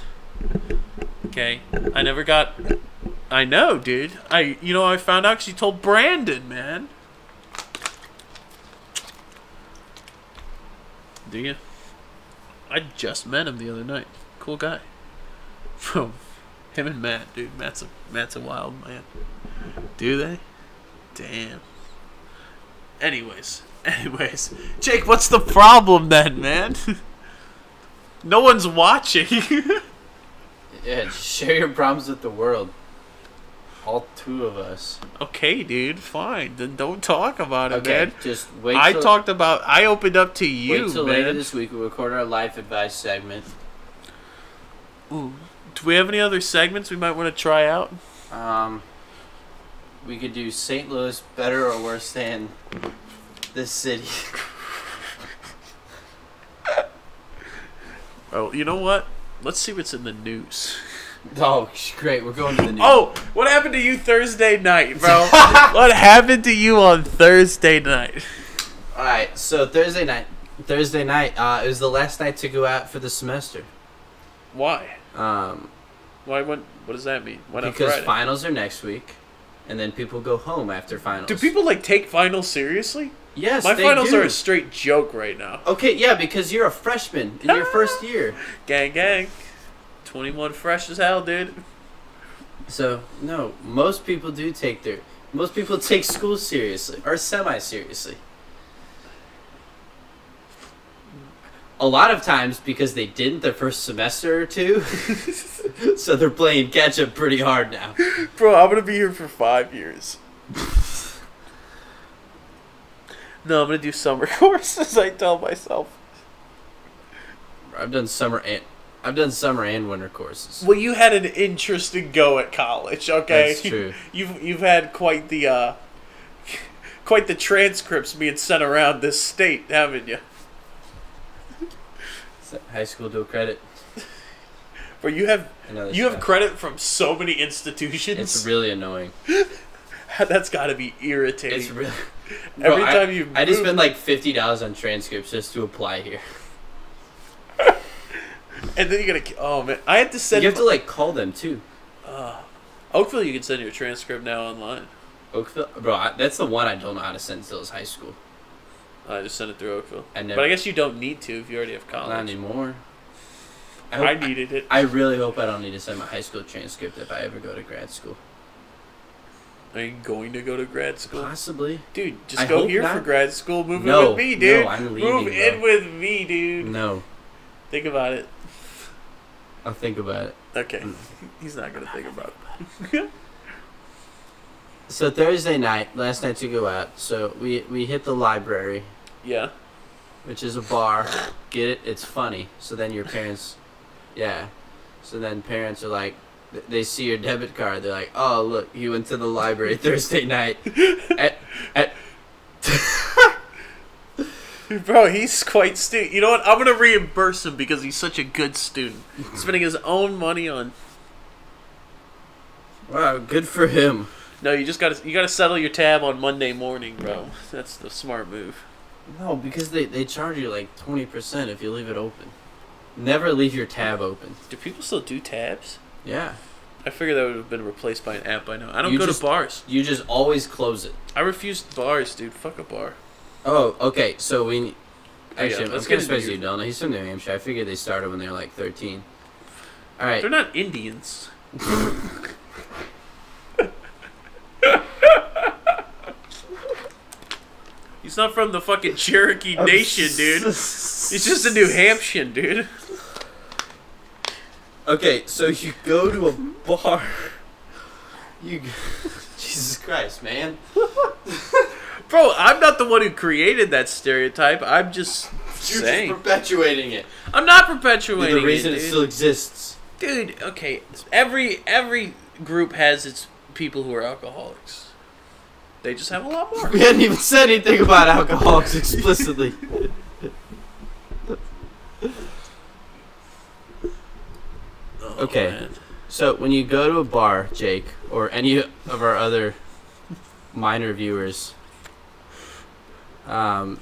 Okay, I never got. I know, dude. I found out 'cause you told Brandon, man. Do you? I just met him the other night. Cool guy. From him and Matt, dude. Matt's a wild man. Do they? Damn. Anyways, Jake, what's the problem then, man? No one's watching. Yeah, just share your problems with the world. All two of us. Okay, dude, fine. Then don't talk about it, Okay, man. just wait. I opened up to you, wait till later man. this week. We'll record our life advice segment. Ooh. Do we have any other segments we might want to try out? We could do St. Louis better or worse than this city. Oh, you know what? Let's see what's in the news. Oh, great. We're going to the news. Oh, what happened to you Thursday night, bro? What happened to you on Thursday night? All right. So Thursday night, it was the last night to go out for the semester. Why? Um, Why? What does that mean? Why not because Friday? finals are next week, and then people go home after finals. Do people like take finals seriously? Yes, My they finals do. are a straight joke right now. Okay, yeah, because you're a freshman in your first year. Gang, gang. 21 fresh as hell, dude. So no, most people take school seriously or semi-seriously. A lot of times because they didn't the first semester or two, so they're playing catch up pretty hard now. Bro, I'm gonna be here for 5 years. No, I'm gonna do summer courses, I tell myself. I've done summer and winter courses. Well, you had an interesting go at college, okay? That's true. You've had quite the transcripts being sent around this state, haven't you? High school dual credit. Bro, you have Another credit from so many institutions. It's really annoying. That's got to be irritating. It's really. Every time you I just move- spend like $50 on transcripts just to apply here. And then you gotta. Oh man, I had to send. You have to like call them too. Oakville, you can send your transcript now online. Oakville, bro, that's the one I don't know how to send still is high school. I just sent it through Oakville. I never- But I guess you don't need to if you already have college. Not anymore. I needed it. I really hope I don't need to send my high school transcript if I ever go to grad school. Are you going to go to grad school? Possibly. Dude, just I go hope here not. for grad school. Move No, in with me, dude. no, I'm leaving, Move in bro. with me, dude. No, Think about it. I'll think about it. Okay. He's not going to think about it. So Thursday night, last night to go out. So we hit the library, Yeah. which is a bar. Get it? It's funny. So then your parents, yeah. So then parents are like, they see your debit card. They're like, oh look, he went to the library Thursday night. At Bro, he's quite student. You know what? I'm going to reimburse him because he's such a good student. Spending his own money on... wow, good for him. No, you gotta settle your tab on Monday morning, bro. That's the smart move. No, because they charge you like 20% if you leave it open. Never leave your tab open. Do people still do tabs? Yeah. I figured that would have been replaced by an app by now. I don't You go just- to bars. You just always close it. I refuse bars, dude. Fuck a bar. Oh, okay. So we. Actually, let's I'm get kind of surprised into you don't know. He's from New Hampshire. I figured they started when they were like 13. All right. They're not Indians. He's not from the fucking Cherokee Nation, dude. He's just a New Hampshire, dude. Okay, so you go to a bar. Jesus Christ, man. Bro, I'm not the one who created that stereotype. I'm just You're saying. just perpetuating it. I'm not perpetuating The reason it dude. still exists. Dude, okay. Every group has its people who are alcoholics. They just have a lot more. We hadn't even said anything about alcoholics explicitly. Okay. Man. So when you go to a bar, Jake, or any of our other minor viewers, when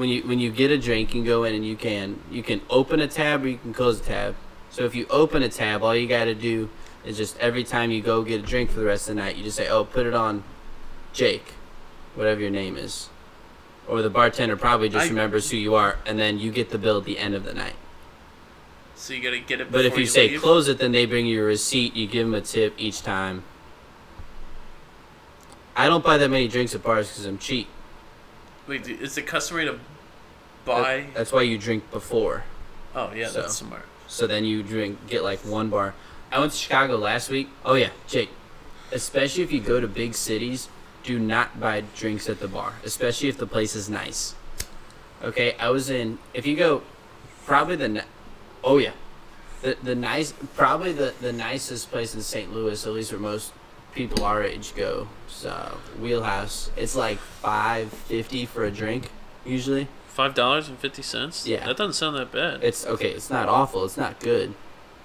you get a drink, you can go in and you can open a tab or you can close a tab. So if you open a tab, all you got to do is just every time you go get a drink for the rest of the night, you just say, "Oh, put it on Jake," whatever your name is, or the bartender probably just remembers who you are, and then you get the bill at the end of the night. So you gotta get it. But if before you say leave? close it, then they bring you a receipt. You give them a tip each time. I don't buy that many drinks at bars because I'm cheap. Wait, is it customary to buy? That's why you drink before. Oh yeah, So. that's smart. So then you get like one bar. I went to Chicago last week. Oh yeah, Jake. Especially if you go to big cities, do not buy drinks at the bar. Especially if the place is nice. Okay, if you go, probably oh yeah, the nicest place in St. Louis, at least where most people our age go. So Wheelhouse, it's like $5.50 for a drink usually. $5.50. Yeah. That doesn't sound that bad. It's okay. It's not awful. It's not good.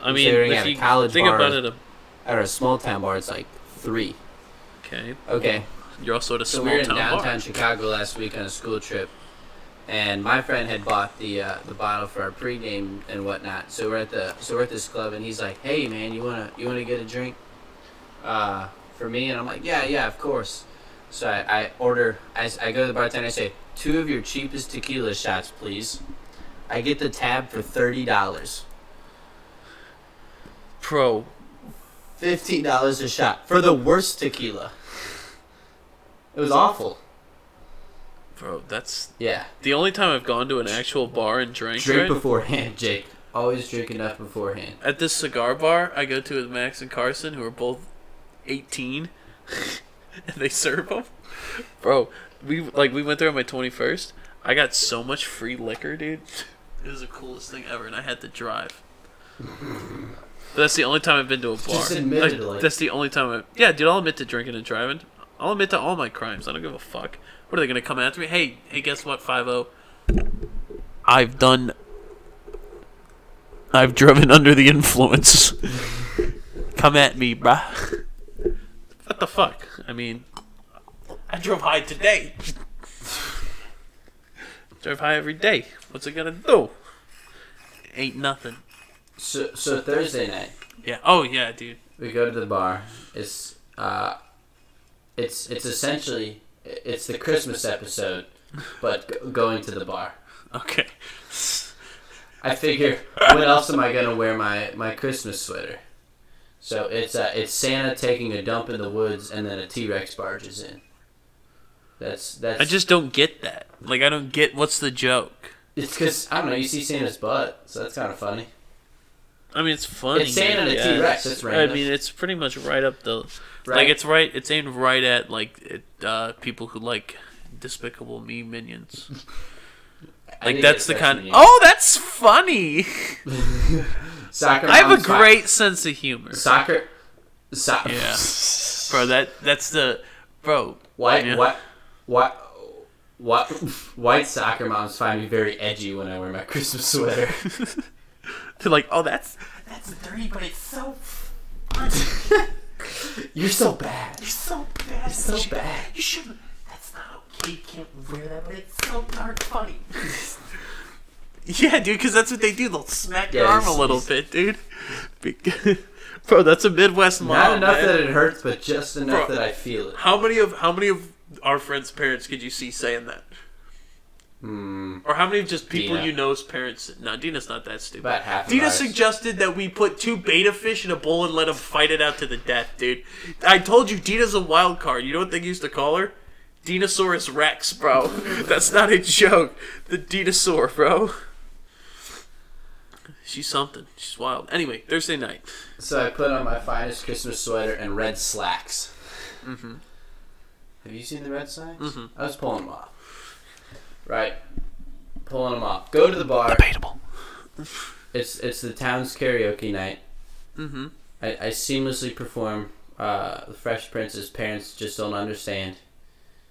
I mean, considering if at a you college think bar, about it, At a small town bar, it's like $3. okay. Okay. You're also at a So small we were in town downtown bar. Chicago last week on a school trip, and my friend had bought the bottle for our pregame and whatnot. So we're at this club, and he's like, "Hey man, you wanna get a drink for me?" And I'm like, "Yeah, of course." So I order. I go to the bartender. I say, "2 of your cheapest tequila shots, please." I get the tab for $30. Pro. $15 a shot for the worst tequila. It was awful. Bro, that's Yeah. the only time I've gone to an actual bar and drank. Drink right? beforehand, Jake. Always drink enough beforehand. At this cigar bar I go to with Max and Carson, who are both 18, and they serve them. Bro, we went there on my 21st. I got so much free liquor, dude. It was the coolest thing ever, and I had to drive. But that's the only time I've been to a bar. Just admittedly. That's the only time yeah, dude, I'll admit to drinking and driving. I'll admit to all my crimes. I don't give a fuck. What are they gonna come after me? Hey, guess what, 5-0? I've driven under the influence. Come at me, bruh. What the fuck? I mean, I drove high today. Drive high every day. What's it gonna do? Ain't nothing. So Thursday night, Yeah. Oh yeah, dude. we go to the bar. It's essentially the Christmas episode, but going to the bar. Okay. I figure, when else am I gonna wear my Christmas sweater? So it's Santa taking a dump in the woods, and then a T-Rex barges in. That's. I just don't get that. Like, I don't get what's the joke. It's because I don't know. You see Santa's butt, so that's kind of funny. I mean, it's funny. It's Santa and a yeah. T-Rex. It's I random. mean, it's pretty much right up the. Right? Like, it's right. It's aimed right at people who like Despicable Me minions. Like, that's the kind. Oh, that's funny. Soccer. I have a Mom's great sense of humor. soccer. Yeah, bro. That's the bro. White Yeah. white soccer moms find me very edgy when I wear my Christmas sweater. They're like, oh, that's dirty, but it's so funny. You're so bad. You're so bad. So bad. You shouldn't. That's not okay. You can't wear that, but it's so darn funny. Yeah, dude, because that's what they do. They'll smack your Yeah, arm a little bit, dude. Bro, that's a Midwest mom. Not enough man. that it hurts, but just enough Bro. that I feel it. How many of our friends' parents could you see saying that? Or how many of just people Dina. you know's parents? No, Dina's not that stupid. About half of Dina ours. suggested that we put 2 beta fish in a bowl and let them fight it out to the death, dude. I told you, Dina's a wild card. You know what they used to call her? Dinosaurus Rex, bro. That's not a joke. The dinosaur, bro. She's something. She's wild. Anyway, Thursday night. So I put on my finest Christmas sweater and red slacks. Have you seen the Red Sox? Mm-hmm. I was pulling them off. Right. Pulling them off. Go to the bar. Debatable. It's the town's karaoke night. Mm-hmm. I seamlessly perform The Fresh Prince's Parents Just Don't Understand.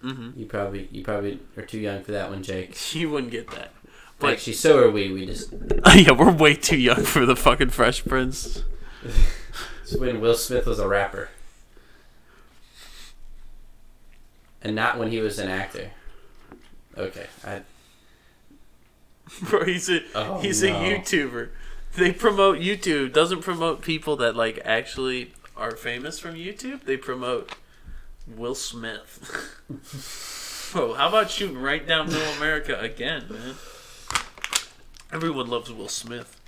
Mm-hmm. You probably are too young for that one, Jake. You wouldn't get that. But Actually, so are we. We just... yeah, we're way too young for the fucking Fresh Prince. It's when Will Smith was a rapper. And not when he was an actor. Okay. Bro, he's a YouTuber. They promote YouTube. Doesn't promote people that like actually are famous from YouTube. They promote Will Smith. Bro, how about shooting right down Middle America again, man? Everyone loves Will Smith.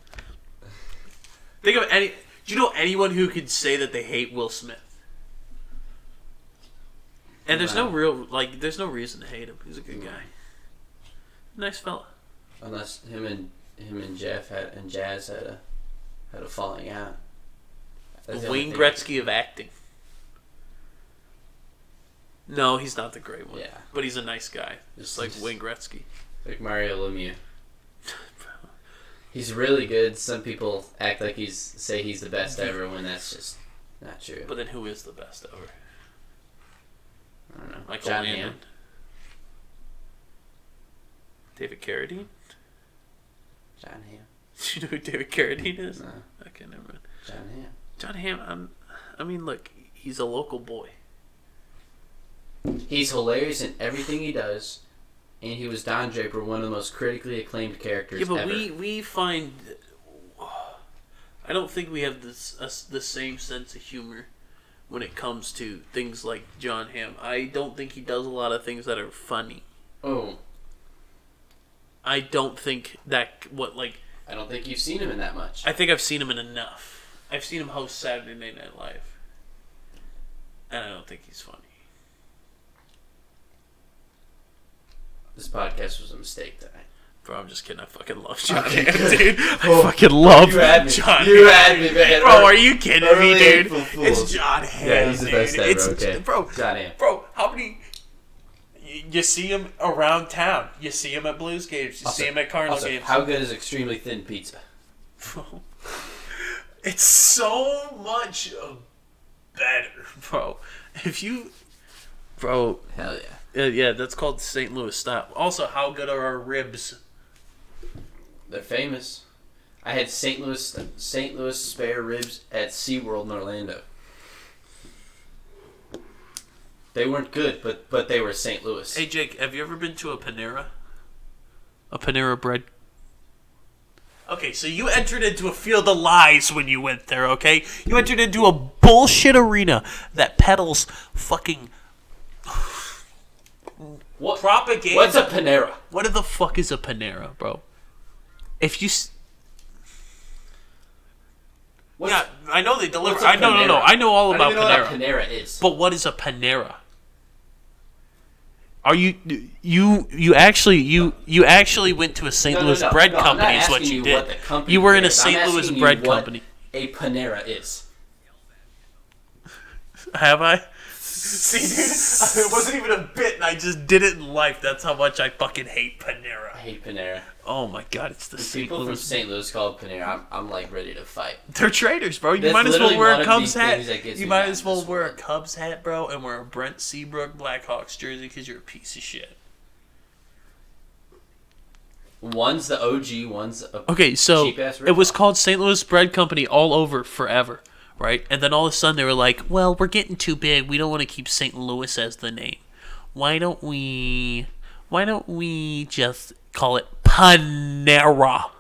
Think of any. Do you know anyone who could say that they hate Will Smith? And there's no real there's no reason to hate him. He's a good guy. Nice fella. Unless him and Jeff and Jazz had a falling out. That's the Wayne only thing. Gretzky of acting. No, he's not the great one. Yeah. But he's a nice guy. Just like Wayne Gretzky. Like Mario Lemieux. He's really good. Some people act like say he's the best ever when that's just not true. But then who is the best ever? I don't know. Michael John Landon? Hamm. David Carradine? John Hamm. Do you know who David Carradine is? No. Okay, never mind. John Hamm. John Hamm, I mean, look, he's a local boy. He's hilarious in everything he does, and he was Don Draper, one of the most critically acclaimed characters Yeah, but ever. we find... I don't think we have the same sense of humor when it comes to things like John Hamm. I don't think he does a lot of things that are funny. Oh. I don't think that... I don't think you've seen him in that much. I think I've seen him in enough. I've seen him host Saturday Night Live. And I don't think he's funny. This podcast was a mistake tonight. Bro, I'm just kidding. I fucking love John Okay, Hamm, good. dude. I fucking love You had me. John You Hamm. had me, man. Bro, are you kidding me, Early dude? April Fools. It's John Hamm, Yeah, he's the dude. best ever, It's, okay. Bro, John Hamm. Bro, how many... You see him around town. You see him at Blues games. You see him at Cardinals games. How good is extremely thin pizza? Bro, it's so much better, bro. If you... Bro... Hell yeah. Yeah, that's called St. Louis style. Also, how good are our ribs? They're famous. I had St. Louis spare ribs at SeaWorld in Orlando. They weren't good, but they were St. Louis. Hey, Jake, have you ever been to a Panera? A Panera Bread? Okay, so you entered into a field of lies when you went there, okay? You entered into a bullshit arena that peddles fucking... What propaganda. What's a Panera? What the fuck is a Panera, bro? If you... Yeah, I know they deliver... what's a Panera? No. I know all about I don't even know Panera. what a Panera is. But what is a Panera? Are you actually went to a St. Louis bread company is what you did. You were in a St. Louis bread company. A Panera is. Have I? See, dude, it wasn't even a bit, and I just did it in life. That's how much I fucking hate Panera. I hate Panera. Oh my god, it's the St. People from Louis. St. Louis call it Panera. I'm like ready to fight. They're traitors, bro. You That's might as well literally wear one a of Cubs the hat. things that gets You me might mad as in well this wear a world. Cubs hat, bro, and wear a Brent Seabrook Blackhawks jersey because you're a piece of shit. One's the OG, one's a Okay, so cheap-ass it was ripoff. called St. Louis Bread Company all over forever, right? And then all of a sudden they were like, well, we're getting too big. We don't want to keep St. Louis as the name. Why don't we just call it Panera?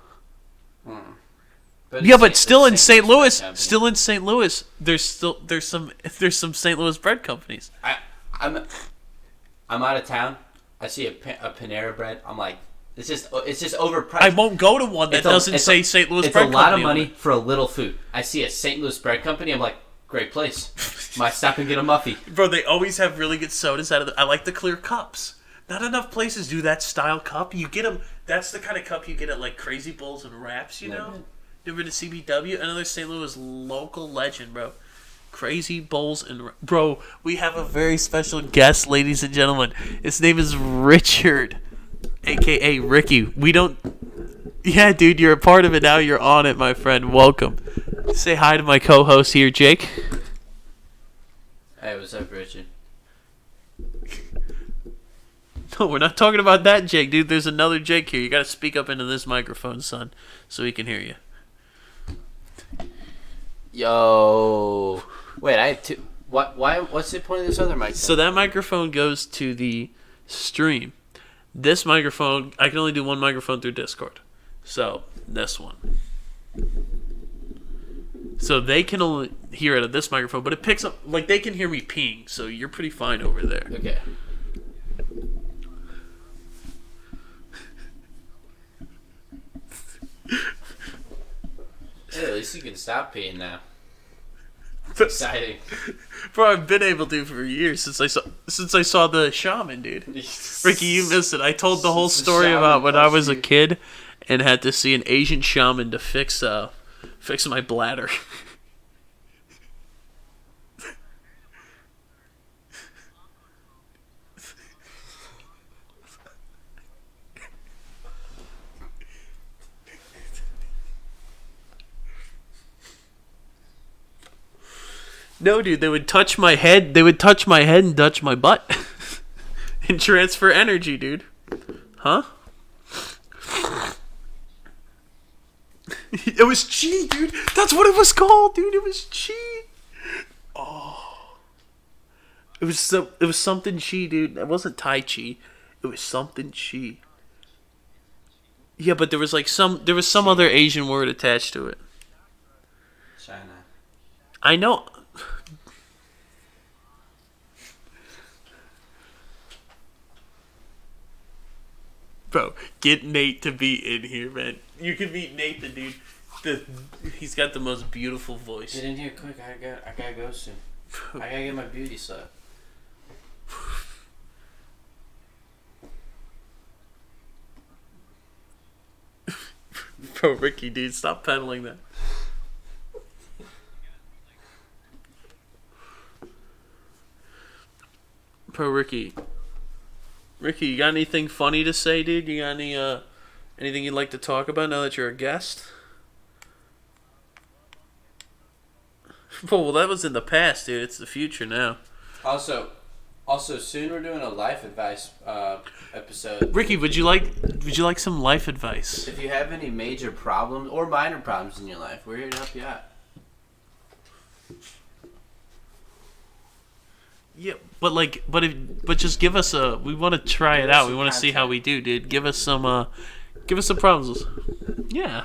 But Yeah, it's but still in St. Louis, company. still in St. Louis, there's some St. Louis bread companies. I'm out of town. I see a Panera bread. I'm like, it's just overpriced. I won't go to one that doesn't say St. Louis bread company. It's a lot of on money it. for a little food. I see a St. Louis bread company. I'm like, great place. Might stop and get a muffy. Bro, they always have really good sodas out of I like the clear cups. Not enough places do that style cup. You get them. That's the kind of cup you get at like Crazy Bowls and Wraps. You know. You ever been to CBW? Another St. Louis local legend, bro. Crazy Bowls and bro, we have a very special guest, ladies and gentlemen. His name is Richard, aka Ricky. We don't. Yeah, dude, you're a part of it now. You're on it, my friend. Welcome. Say hi to my co-host here, Jake. Hey, what's up, Richard? No, we're not talking about that Jake, dude. There's another Jake here. You gotta speak up into this microphone, son, so he can hear you. Yo. Wait, I have two. Why? What's the point of this other mic? So that microphone goes to the stream. This microphone, I can only do one microphone through Discord. So, this one. So they can only hear it at this microphone, but it picks up, like, they can hear me peeing, so you're pretty fine over there. Okay. Hey, at least you can stop peeing now. Exciting. Bro, I've been able to for years since I saw the shaman, dude. Ricky, you missed it. I told the whole story about when I was a kid and had to see an Asian shaman to fix my bladder. No, dude, they would touch my head. They would touch my head and touch my butt. And transfer energy, dude. Huh? It was chi, dude. That's what it was called, dude. It was chi. Oh. It was something chi, dude. It wasn't Tai Chi. It was something chi. Yeah, but there was some other Asian word attached to it. China. I know. Bro, get Nate to be in here, man. You can meet Nathan, dude. He's got the most beautiful voice. Get in here quick. I gotta go soon. I gotta get my beauty slap. Bro, Ricky, dude, stop peddling that. Bro, Ricky, you got anything funny to say, dude? You got anything you'd like to talk about now that you're a guest? Well, that was in the past, dude. It's the future now. Also, soon we're doing a life advice episode. Ricky, would you like some life advice? If you have any major problems or minor problems in your life, we're here to help you out. Yeah, but just give us a. We want to try it out. We want to see how we do, dude. Give us some problems. Yeah.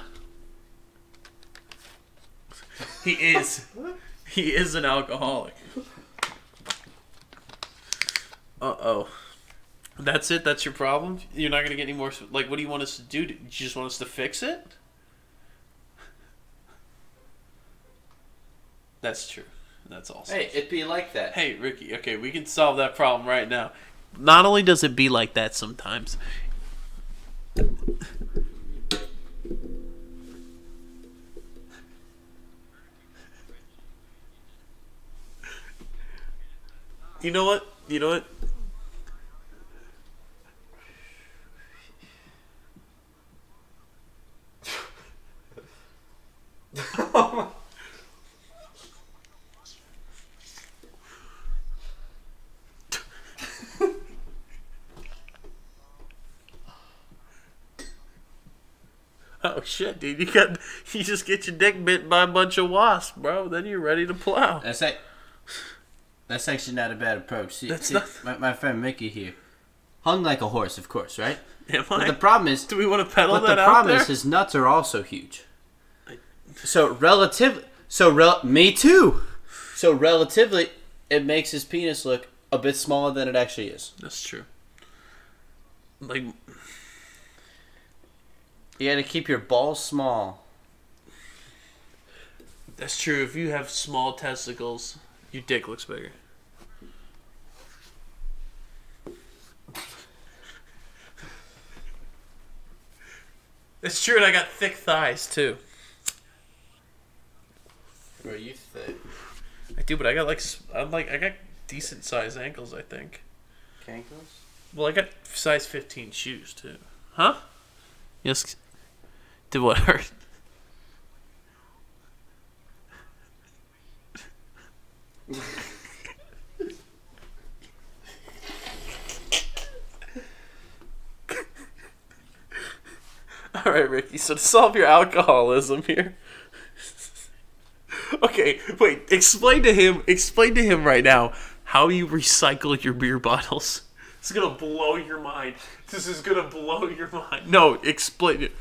He is an alcoholic. Uh-oh. That's it? That's your problem? You're not going to get any more... Like, what do you want us to do? Do you just want us to fix it? That's true. That's awesome. Hey, it be like that. Hey, Ricky, okay, we can solve that problem right now. Not only does it be like that sometimes... You know what? Oh shit, dude! You just get your dick bit by a bunch of wasps, bro. Then you're ready to plow. That's actually not a bad approach. See, not... my friend Mickey here, hung like a horse, of course, right? Am I? But the problem is, do we want to pedal that out there? But the problem is, his nuts are also huge. Me too. So relatively, it makes his penis look a bit smaller than it actually is. That's true. Like, you got to keep your balls small. That's true. If you have small testicles, your dick looks bigger. That's true, and I got thick thighs too. Were you thick? I do, but I got I got decent size ankles, I think. Cankles? Well, I got size 15 shoes too. Huh? Yes. Did what hurt? All right, Ricky. So to solve your alcoholism here. Okay, wait. Explain to him. Explain to him right now how you recycle your beer bottles. It's gonna blow your mind. This is gonna blow your mind. No, explain it.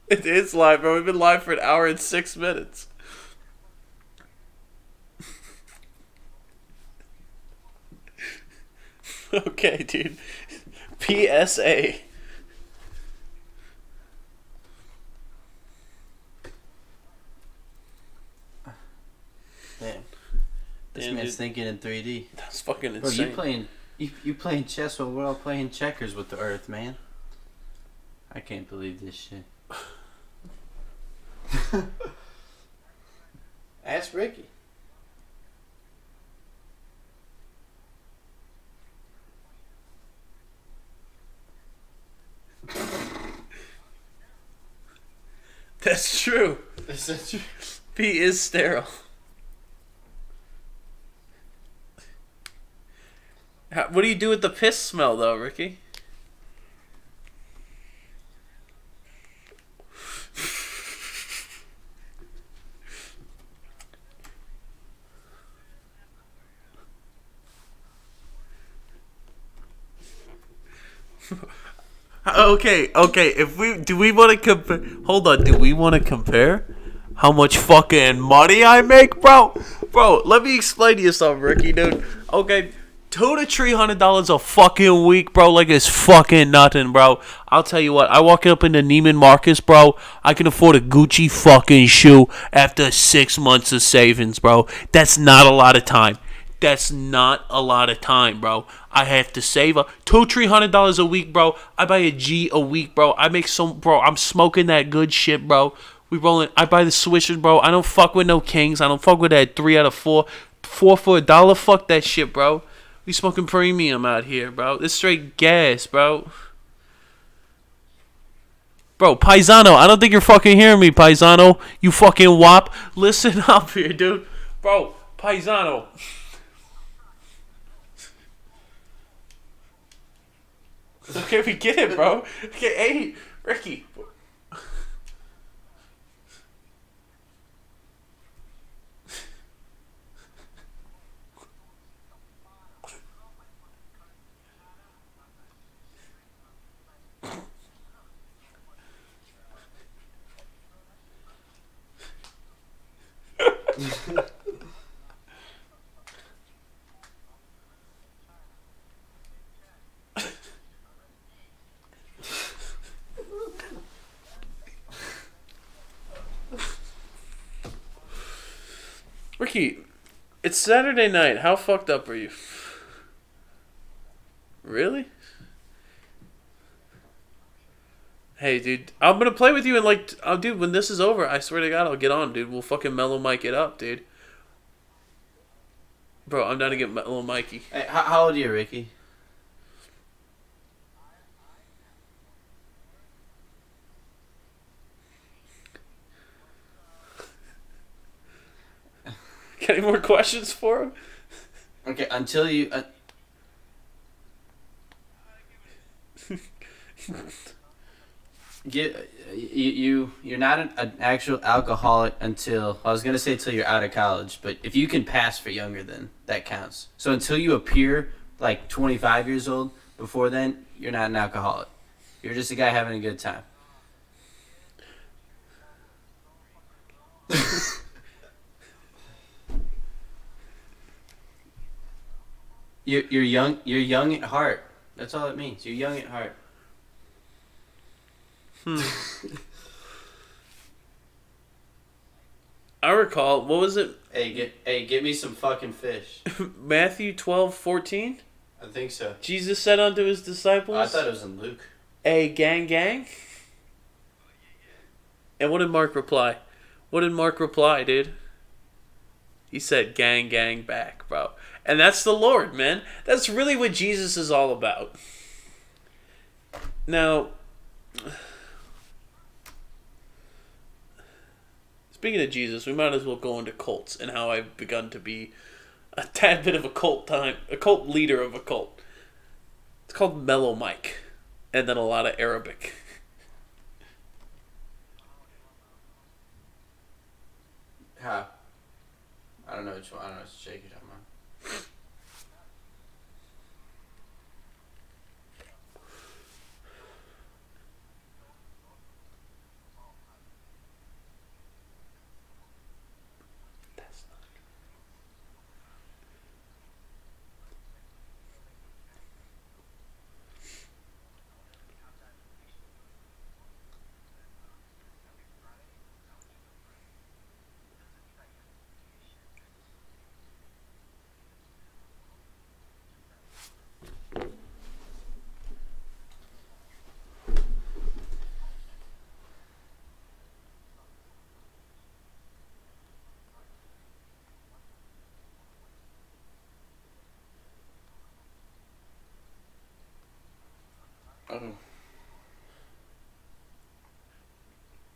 It is live, bro. We've been live for 1 hour and 6 minutes. Okay, dude. PSA. Damn. This Damn, man's dude. thinking in 3D. That's fucking Bro, insane. you playing chess while we're all playing checkers with the Earth, man. I can't believe this shit. Ask Ricky. That's true. Is that true? Pee is sterile. What do you do with the piss smell, though, Ricky? Okay. If we want to compare? Hold on. Do we want to compare how much fucking money I make, bro? Bro, let me explain to you something, Ricky, dude. Okay, $200 to $300 a fucking week, bro. Like it's fucking nothing, bro. I'll tell you what. I walk up into Neiman Marcus, bro. I can afford a Gucci fucking shoe after 6 months of savings, bro. That's not a lot of time. That's not a lot of time, bro. I have to save $200 to $300 a week, bro. I buy a G a week, bro. I make some, bro. I'm smoking that good shit, bro. We rolling. I buy the switches, bro. I don't fuck with no Kings. I don't fuck with that 3 out of 4, 4 for $1. Fuck that shit, bro. We smoking premium out here, bro. This straight gas, bro. Bro, Paisano, I don't think you're fucking hearing me, Paisano. You fucking wop. Listen up here, dude. Bro, Paisano. Okay, we get it, bro. Okay, hey, Ricky. Ricky, it's Saturday night. How fucked up are you? Really? Hey, dude, I'm gonna play with you and like, dude, when this is over, I swear to God, I'll get on, dude. We'll fucking mellow mic it up, dude. Bro, I'm down to get mellow Mikey. Hey, how old are you, Ricky? Got any more questions for him? Okay, until you. You're not an actual alcoholic until I was gonna say until you're out of college, but if you can pass for younger than that counts. So until you appear like 25 years old, before then you're not an alcoholic. You're just a guy having a good time. You're young. You're young at heart. That's all it means. You're young at heart. I recall, what was it? Hey, get me some fucking fish. Matthew 12:14? I think so. Jesus said unto his disciples, I thought it was in Luke. "Hey, gang, gang." And what did Mark reply? What did Mark reply, dude? He said, "Gang, gang back, bro." And that's the Lord, man. That's really what Jesus is all about. Now, speaking of Jesus, we might as well go into cults and how I've begun to be a tad bit of a cult leader of a cult. It's called Mellow Mike, and then a lot of Arabic. How? I don't know which one. I don't know which shake you're talking about.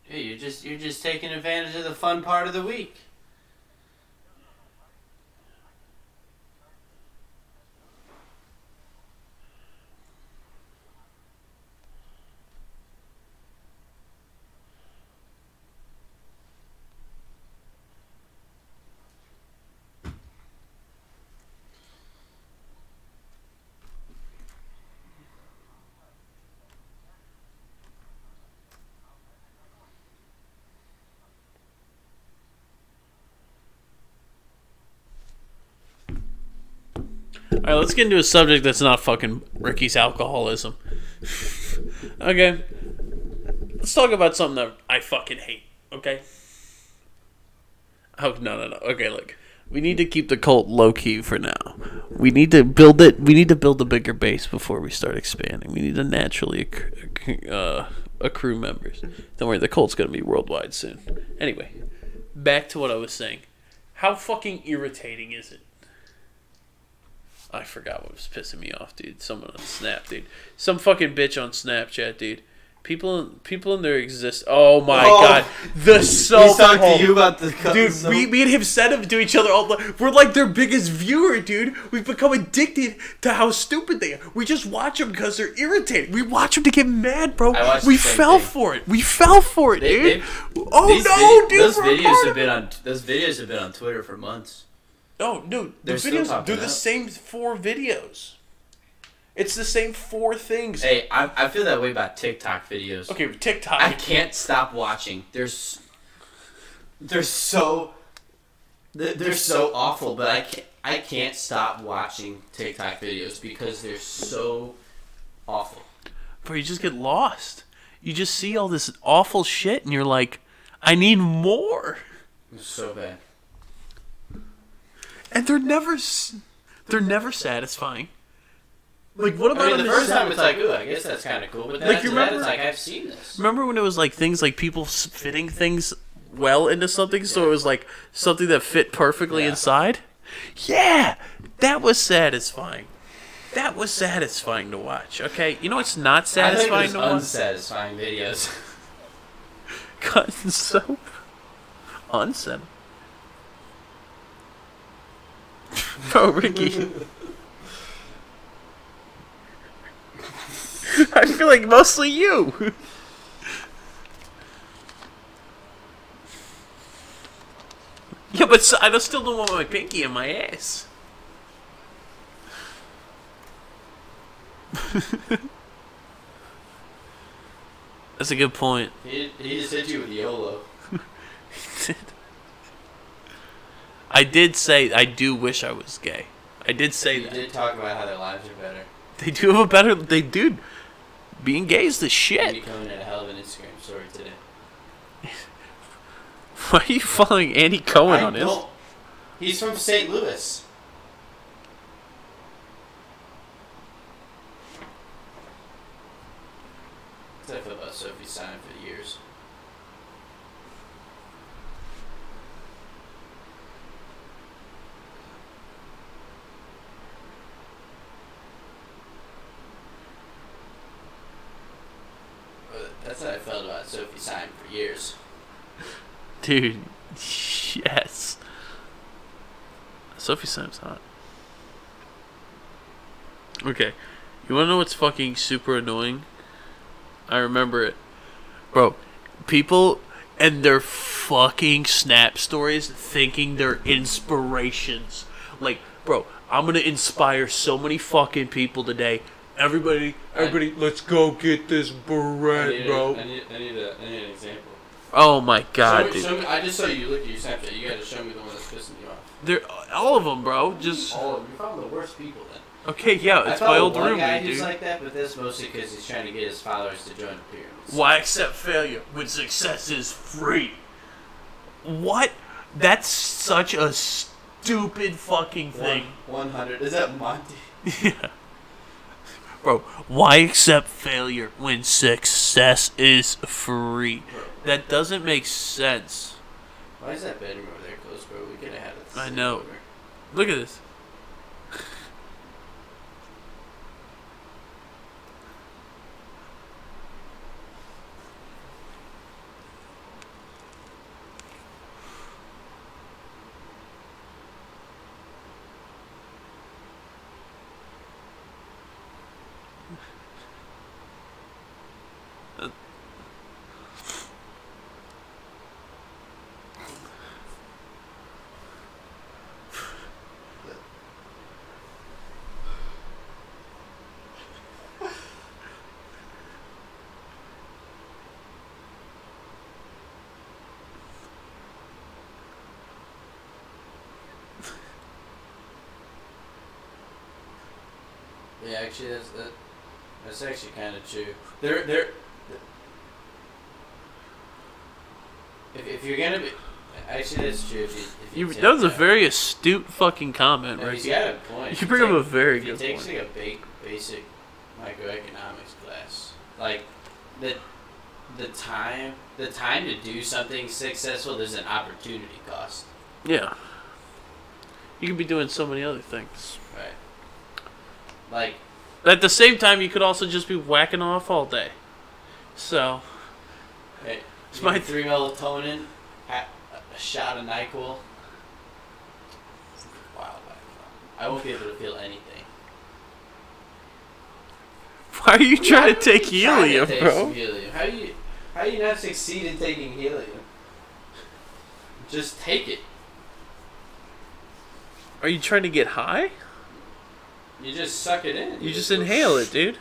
Hey, you're just taking advantage of the fun part of the week. Alright, let's get into a subject that's not fucking Ricky's alcoholism. Okay. Let's talk about something that I fucking hate, okay? Oh, no. Okay, look. We need to keep the cult low-key for now. We need to build it. We need to build a bigger base before we start expanding. We need to naturally accrue members. Don't worry, the cult's going to be worldwide soon. Anyway, back to what I was saying. How fucking irritating is it? I forgot what was pissing me off, dude. Someone on Snap, dude. Some fucking bitch on Snapchat, dude. People in their exist. Oh my god, the soap. He's talking to you about the dude. Me and him said them to each other all the. We're like their biggest viewer, dude. We've become addicted to how stupid they are. We just watch them because they're irritating. We watch them to get mad, bro. We fell for it. We fell for it, dude. Dude. Those videos have been on Twitter for months. Oh, no, the videos, they're the same 4 videos. It's the same 4 things. Hey, I feel that way about TikTok videos. Okay, TikTok. I can't stop watching. They're so awful, but I can't stop watching TikTok videos because they're so awful. Bro, you just get lost. You just see all this awful shit, and you're like, I need more. It's so bad. And they're never satisfying. Like, what about the first time it's like, ooh, I guess that's kind of cool. But then like, it's like, I've seen this. Remember when it was like things like people fitting things well into something, so it was like something that fit perfectly inside? Yeah, that was satisfying. That was satisfying to watch. Okay, you know what's not satisfying to watch? Unsatisfying videos. Cotton soap. Unsatisfying. Bro, Ricky. I feel like mostly you. Yeah, but I still don't want my pinky in my ass. That's a good point. He just hit you with YOLO. I did say I do wish I was gay. I did say You that. did talk about how their lives are better. They do have a better. They do. Being gay is the Andy shit. Cohen had a hell of an Instagram story today. Why are you following Andy Cohen on his? He's from St. Louis. That's how I feel about Sophie Simon for years. That's how I felt about Sophie Simon for years. Dude, yes. Sophie Simon's hot. Okay, you wanna know what's fucking super annoying? I remember it. Bro, people and their fucking Snap stories thinking they're inspirations. Like, bro, I'm gonna inspire so many fucking people today. Everybody, let's go get this bread, bro. I need an example. Oh my god, dude. Show me, I just saw you look at your Snapchat. You gotta show me the one that's pissing you off. They're all of them, bro. Just All of them. You found the worst people then. okay, yeah. It's my old one guy roommate, who's dude. like that, but that's mostly because he's trying to get his followers to join the pyramids. Why accept failure when success is free? What? That's such a stupid fucking thing. 100. Is that Monty? Yeah. Bro, why accept failure when success is free? That doesn't make sense. Why is that bedroom over there closed, bro? We could have had it. I know. Look at this. Yeah, actually, that's actually kind of true. They're if you're gonna be, actually that's true. If you That was a very astute fucking comment, no, right? he's got a point. You bring up a very if you good take point. like a basic microeconomics class, like the time to do something successful, there's an opportunity cost. Yeah. You could be doing so many other things. Right. Like, At the same time, you could also just be whacking off all day. So, hey, It's you my get 3 melatonin, a shot of NyQuil. Wow, I won't be able to feel anything. why are you trying to take Try helium, take bro? some helium. How do you not succeed in taking helium? Just take it. Are you trying to get high? You just suck it in. You just inhale it, dude.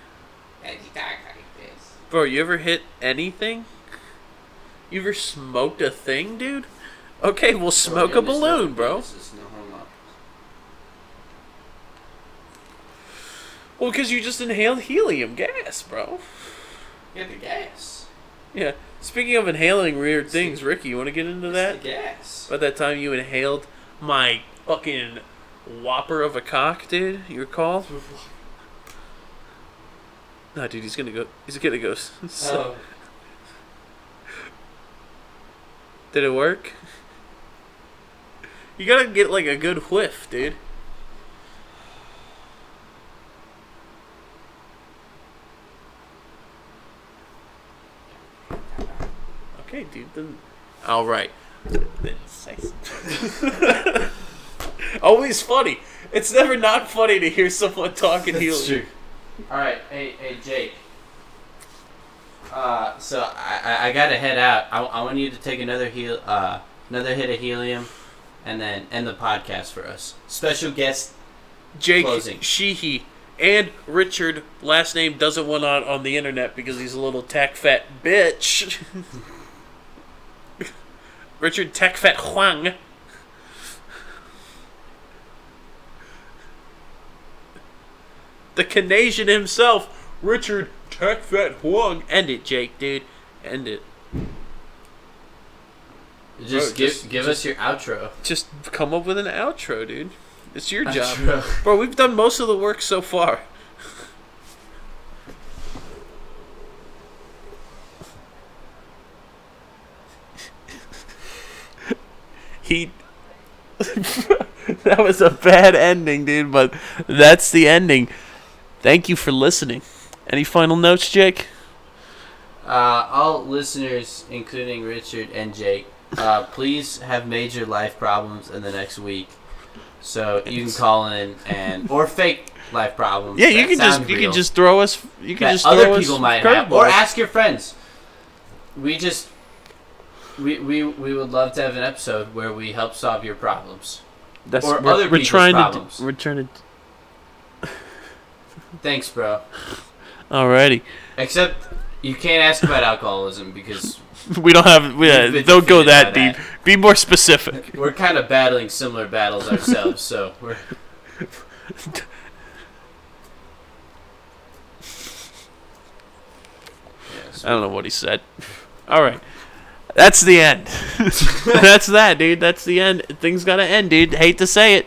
Bro, you ever hit anything? You ever smoked a thing, dude? Okay, we'll smoke a balloon, bro. Well, because you just inhaled helium gas, bro. Get the gas. Yeah. Speaking of inhaling weird things, Ricky, you want to get into that? It's the gas. About that time you inhaled my fucking whopper of a cock, dude? You recall? Nah, dude, he's gonna go. Oh. Did it work? You gotta get like a good whiff, dude. Okay, dude. Then, all right. Then say something. Always funny. It's never not funny to hear someone talking helium. All right, hey Jake. So I gotta head out. I want you to take another hit of helium, and then end the podcast for us. Special guest Jake closing. Sheehy and Richard, last name doesn't want on the internet because he's a little tech fat bitch. Richard Tech Fat Huang. the Canadian himself, Richard Tech Vet Huang. End it, Jake, dude. End it. Just give us your outro. Just come up with an outro, dude. It's your job. Outro. Bro, we've done most of the work so far. That was a bad ending, dude, but that's the ending. Thank you for listening. Any final notes, Jake? All listeners, including Richard and Jake, please have major life problems in the next week. So you can call in or fake life problems. Yeah, you can just throw us. You can just throw other us people might have, or ask your friends. We would love to have an episode where we help solve your problems. Other people's problems. We're trying to. Thanks, bro. Alrighty. Except you can't ask about alcoholism because we don't have. Don't go that deep. Be more specific. We're kind of battling similar battles ourselves, so we're. I don't know what he said. All right. That's the end. That's that, dude. That's the end. Things gotta end, dude. Hate to say it.